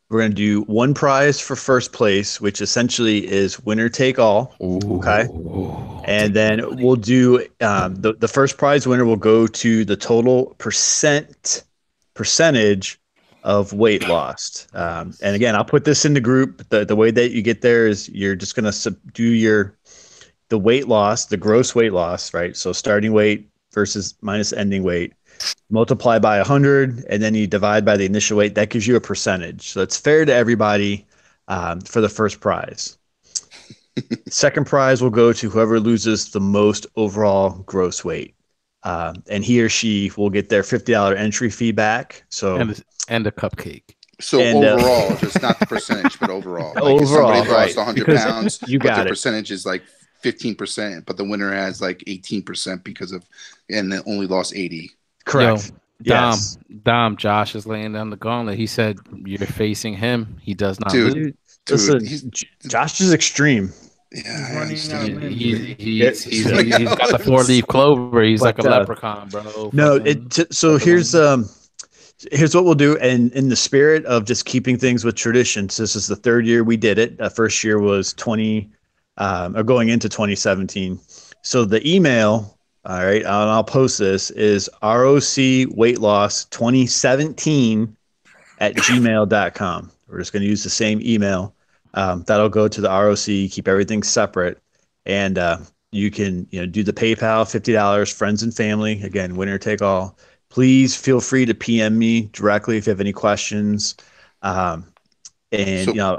We're going to do one prize for first place, which essentially is winner take all. Ooh, okay. And then we'll do the first prize winner will go to the total percentage of weight lost. And again, I'll put this in the group. The way that you get there is you're just going to do the weight loss, the gross weight loss, right? So starting weight versus minus ending weight, multiply by 100, and then you divide by the initial weight. That gives you a percentage. So it's fair to everybody for the first prize. Second prize will go to whoever loses the most overall gross weight. And he or she will get their $50 entry fee back. So and a cupcake. So overall, just not the percentage, but overall. Like if somebody lost 100 pounds, you got the percentage is like 15%, but the winner has like 18% and they only lost 80. Correct. Yo, Dom, Josh is laying down the gauntlet. He said you're facing him. He does not lose. Dude, Josh is extreme. Yeah, he's got the 4-leaf clover. He's like a leprechaun, bro. No, so here's what we'll do, and in the spirit of just keeping things with traditions. This is the third year we did it. First year was going into 2017. So the email, all right, and I'll post this, is rocweightloss2017@gmail.com. We're just going to use the same email. That'll go to the ROC, keep everything separate. And you can do the PayPal, $50, friends and family. Again, winner take all. Please feel free to PM me directly if you have any questions. I'll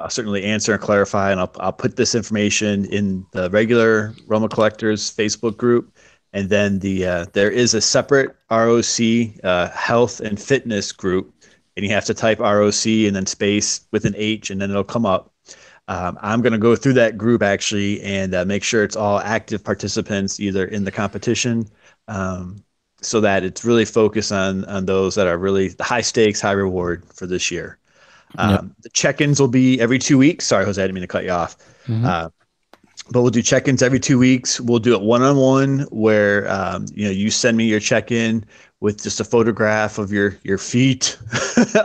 certainly answer and clarify, and I'll put this information in the regular Realm of Collectors Facebook group, and then there is a separate ROC health and fitness group, and you have to type ROC and then space with an H, and then it'll come up. I'm going to go through that group actually and make sure it's all active participants either in the competition, so that it's really focused on those that are really the high stakes, high reward for this year. The check-ins will be every 2 weeks. Sorry, Jose, I didn't mean to cut you off. Mm-hmm. But we'll do check-ins every 2 weeks. We'll do it one-on-one where you send me your check-in with just a photograph of your feet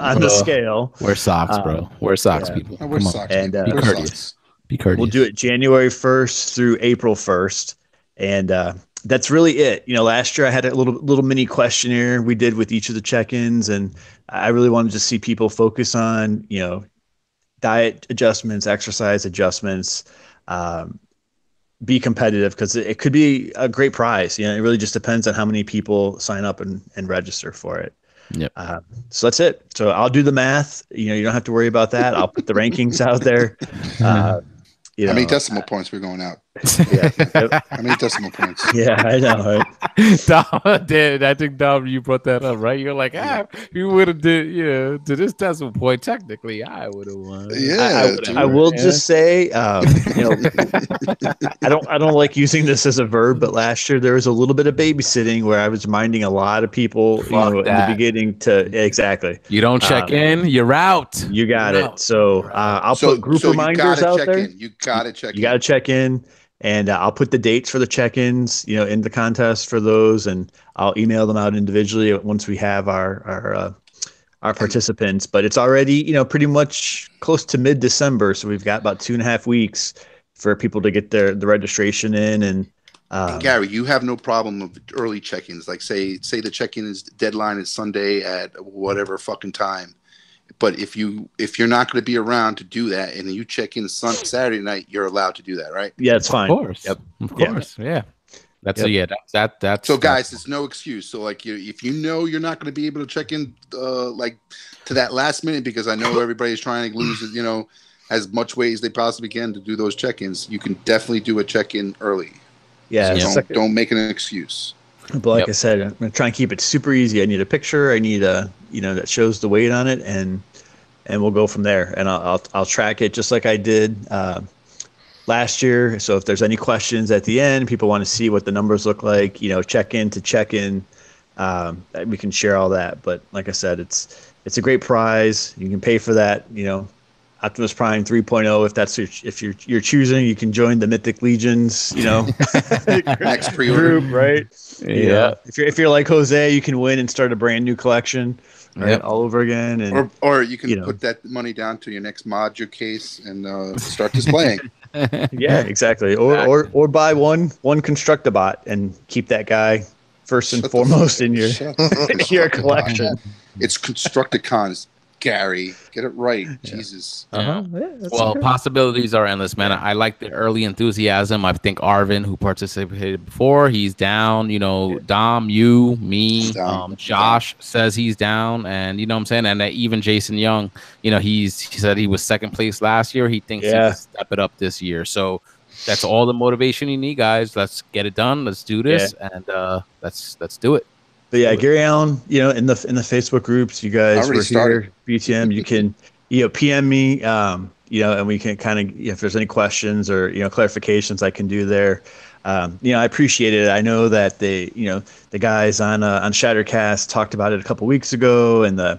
on the scale. Wear socks, bro. Wear socks, people. Wear socks. And be courteous. Be courteous. We'll do it January 1st through April 1st. And that's really it. Last year I had a little mini questionnaire we did with each of the check-ins, and I really wanted to see people focus on, diet adjustments, exercise adjustments, be competitive, because it could be a great prize. It really just depends on how many people sign up and register for it. Yep. So that's it. So I'll do the math. You don't have to worry about that. I'll put the rankings out there. How many decimal points we're going out? Yeah. How many decimal points? Yeah, I know, right? Dom did. I think, Dom, you brought that up, right? You're like, you would have did, to this decimal point, technically, I would have won. Yeah. I will just say, I don't like using this as a verb, but last year there was a little bit of babysitting where I was reminding a lot of people, in the beginning exactly. You don't check in, you're out. You got it. So I'll put group reminders out there. You got to check in. You got to check in. And I'll put the dates for the check-ins, in the contest for those, and I'll email them out individually once we have our participants. But it's already, pretty much close to mid-December, so we've got about 2.5 weeks for people to get the registration in, and And Gary, you have no problem of early check-ins. Like say the check-in deadline is Sunday at whatever fucking time. But if you're not going to be around to do that, and then you check in Saturday night, you're allowed to do that, right? Yeah, it's fine. Of course. Yep. Of course. Yeah. That's that's so guys, it's no excuse. So like if you know you're not going to be able to check in like to that last minute, because I know everybody's trying to lose as much weight as they possibly can to do those check-ins, you can definitely do a check-in early. Yeah. So don't make an excuse. But like I said, I'm going to try and keep it super easy. I need a picture. I need a that shows the weight on it, and we'll go from there. And I'll track it just like I did last year. So if there's any questions at the end, people want to see what the numbers look like, check in to check in, we can share all that. But like I said, it's a great prize. You can pay for that, Optimus Prime 3.0 if that's if you're choosing. You can join the Mythic Legions, next pre-order group, right? Yeah. If you're like Jose, you can win and start a brand new collection, right? All over again. And or you can put that money down to your next module case and start displaying. Yeah, exactly. Or buy one Constructabot and keep that guy first and foremost in your collection. It's Constructicons, Gary. Get it right. Jesus. Yeah, well, possibilities are endless, man. I like the early enthusiasm. I think Arvin, who participated before, he's down. Dom, you, me, Josh says he's down, and you know what I'm saying. And even Jason Young, he said he was second place last year. He thinks he can step it up this year. So that's all the motivation you need, guys. Let's get it done. Let's do this, and let's do it. But yeah, Gary Allen, in the Facebook groups, you guys were here, BTM. You can, PM me, and we can kind of, if there's any questions or clarifications I can do there. I appreciate it. I know that the guys on Shattercast talked about it a couple weeks ago, and the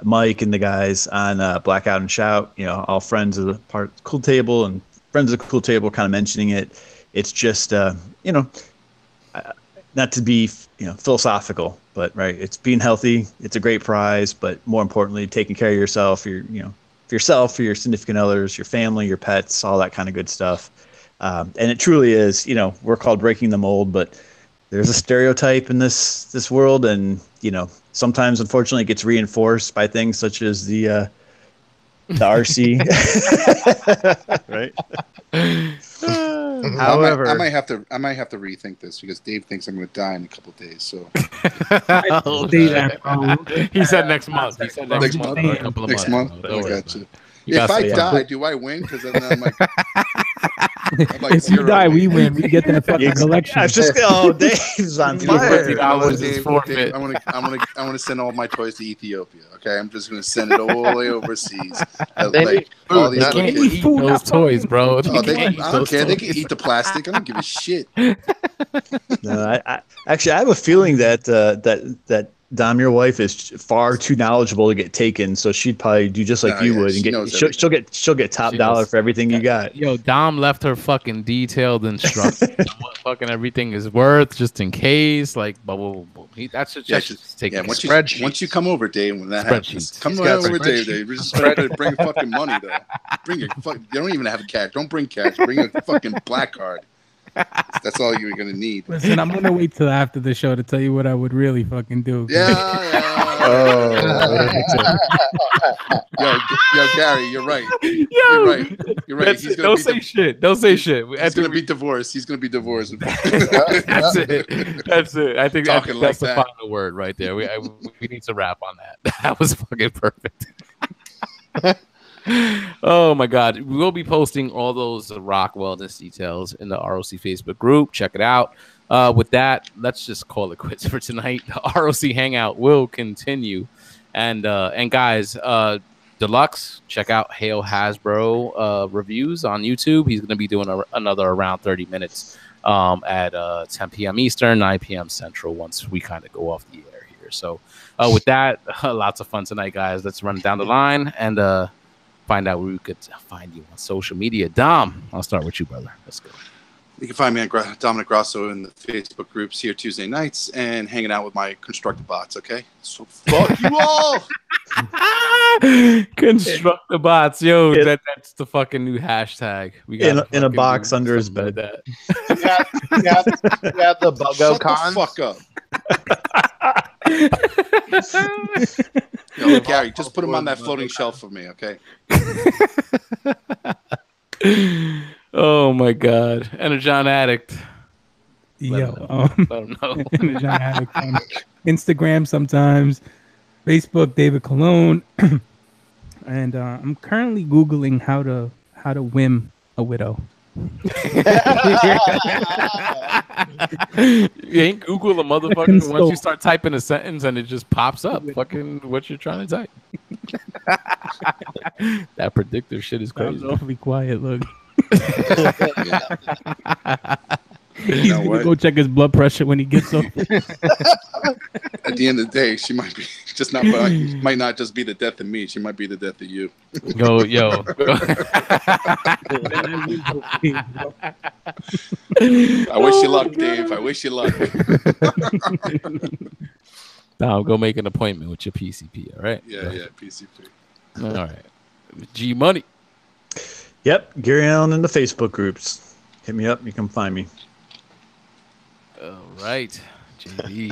Mike and the guys on Blackout and Shout, all friends of the Cool Table and friends of the Cool Table, kind of mentioning it. It's just, not to be philosophical, but right, it's being healthy. It's a great prize, but more importantly, taking care of yourself, for yourself, for your significant others, your family, your pets, all that kind of good stuff. And it truly is, we're called breaking the mold, but there's a stereotype in this world, and sometimes unfortunately it gets reinforced by things such as the RC, right? However, I might have to rethink this because Dave thinks I'm going to die in a couple of days. So he said next month. He said next month. Or a couple of next months. month. I got you. If I die, do I win? Because then I'm like, if you die, we win. We get that fucking collection. I was just Dave's on fire. I want to send all my toys to Ethiopia. Okay, I'm just going to send it all the way overseas. All these can't eat those toys, bro. I don't care. They can eat the plastic. I don't give a shit. No, I have a feeling that Dom, your wife, is far too knowledgeable to get taken, so she'd probably do just like you would, and she'll get top dollar for everything you got. Yo, Dom left her fucking detailed instructions on what fucking everything is worth, just in case. Like, that's just taking once you come over, Dave, when that happens, come over, Dave. We're just trying to bring fucking money, though. You don't even have cash. Don't bring cash. Bring a fucking black card. That's all you're gonna need. Listen, I'm gonna wait till after the show to tell you what I would really fucking do. Yo, Gary, you're right. You're right. Don't say shit. He's gonna be divorced. That's it. I think that's the final word right there. We need to wrap on that. That was fucking perfect. Oh my God. We will be posting all those rock wellness details in the ROC Facebook group. Check it out. With that, let's just call it quits for tonight. The ROC hangout will continue. And guys, Deluxe, check out Hale Hasbro reviews on YouTube. He's going to be doing another around 30 minutes at 10 p.m. Eastern, 9 p.m. Central once we kind of go off the air here. So with that, lots of fun tonight, guys. Let's run down the line and find out where we could find you on social media. Dom, I'll start with you, brother. Let's go. You can find me on Dominic Grosso in the Facebook groups here Tuesday nights and hanging out with my Constructabots, okay? So fuck you all! Constructabots, yo, that's the fucking new hashtag. We got in a box under his bed. You have the Buggo cons. Shut the fuck up. Yo, Gary, just put him on that floating shelf for me, okay? Oh my God, Energon Addict. Yo, I don't know. Energon Addict on Instagram sometimes, Facebook David Cologne, and I'm currently Googling how to whim a widow. You ain't Google a motherfucker once you start typing a sentence and it just pops up fucking what you're trying to type. That predictive shit is crazy. Be quiet, look. He's gonna go check his blood pressure when he gets up. At the end of the day, she might be might not just be the death of me. She might be the death of you. Yo. I wish you luck, Dave. I wish you luck. Now go make an appointment with your PCP. All right. Yeah, PCP. All right. G Money. Yep, Gary Allen in the Facebook groups. Hit me up. You can find me. All right, JD.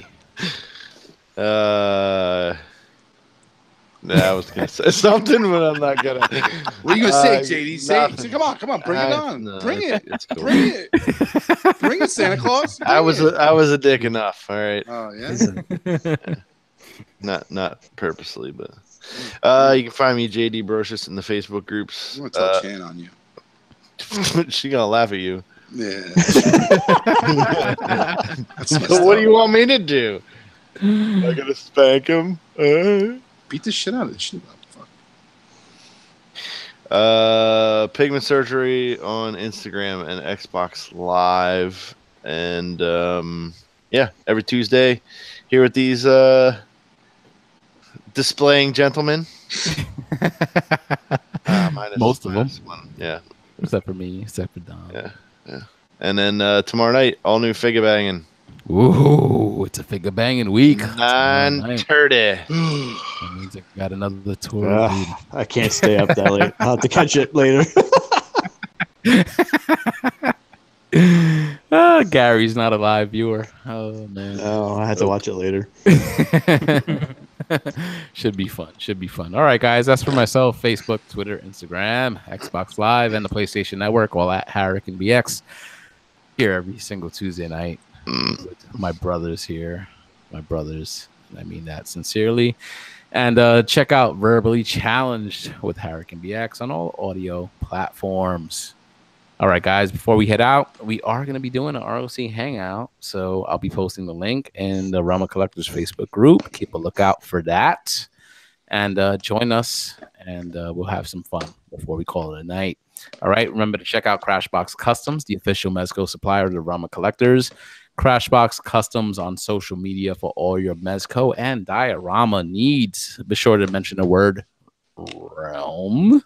I was gonna say something, but I'm not gonna. What are you gonna say, JD? Say, come on, bring it on. No, bring it. It's cool. Bring it. Bring it, Santa Claus. I was a dick enough. All right. Oh yeah. Not purposely, but you can find me JD Brocious in the Facebook groups. I'm gonna tell Chan on you. She gonna laugh at you. Yeah. What do you want me to do? I gotta spank him. Beat the shit out of this shit. Pigment Surgery on Instagram and Xbox Live, and every Tuesday here with these displaying gentlemen. Most of them. One. Yeah. Except for me, except for Dom. Yeah. And then tomorrow night, all new figure banging. Ooh, it's a figure banging week. 9:30. That means I got another tour. I can't stay up that late. I'll have to catch it later. Gary's not a live viewer. Oh man. Oh, I had to watch it later. Should be fun. All right, guys. That's for myself. Facebook, Twitter, Instagram, Xbox Live, and the PlayStation Network. All at Harrican BX. Here every single Tuesday night. With my brothers here. My brothers. And I mean that sincerely. And check out Verbally Challenged with Harrican BX on all audio platforms. All right, guys, before we head out, we are going to be doing an ROC Hangout. So I'll be posting the link in the Realm of Collectors Facebook group. Keep a lookout for that. And join us, and we'll have some fun before we call it a night. All right, remember to check out Crashbox Customs, the official Mezco supplier of the Realm of Collectors. Crashbox Customs on social media for all your Mezco and diorama needs. Be sure to mention the word Realm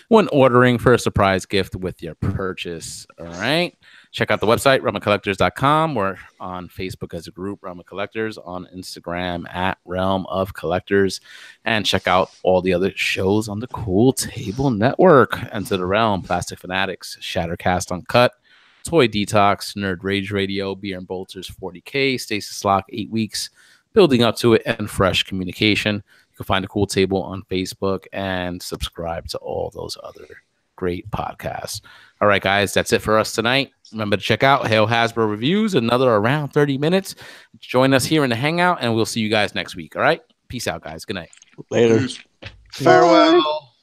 when ordering for a surprise gift with your purchase. All right. Check out the website, realmofcollectors.com. We're on Facebook as a group, Realm of Collectors, on Instagram at Realm of Collectors, and check out all the other shows on the Cool Table Network. Enter the Realm, Plastic Fanatics, Shattercast Uncut, Toy Detox, Nerd Rage Radio, Beer and Bolters 40K, Stasis Lock 8 weeks, Building Up to It, and Fresh Communication. You can find the Cool Table on Facebook and subscribe to all those other great podcasts. All right, guys, that's it for us tonight. Remember to check out Hail Hasbro Reviews, another around 30 minutes. Join us here in the Hangout, and we'll see you guys next week. All right? Peace out, guys. Good night. Later. Farewell.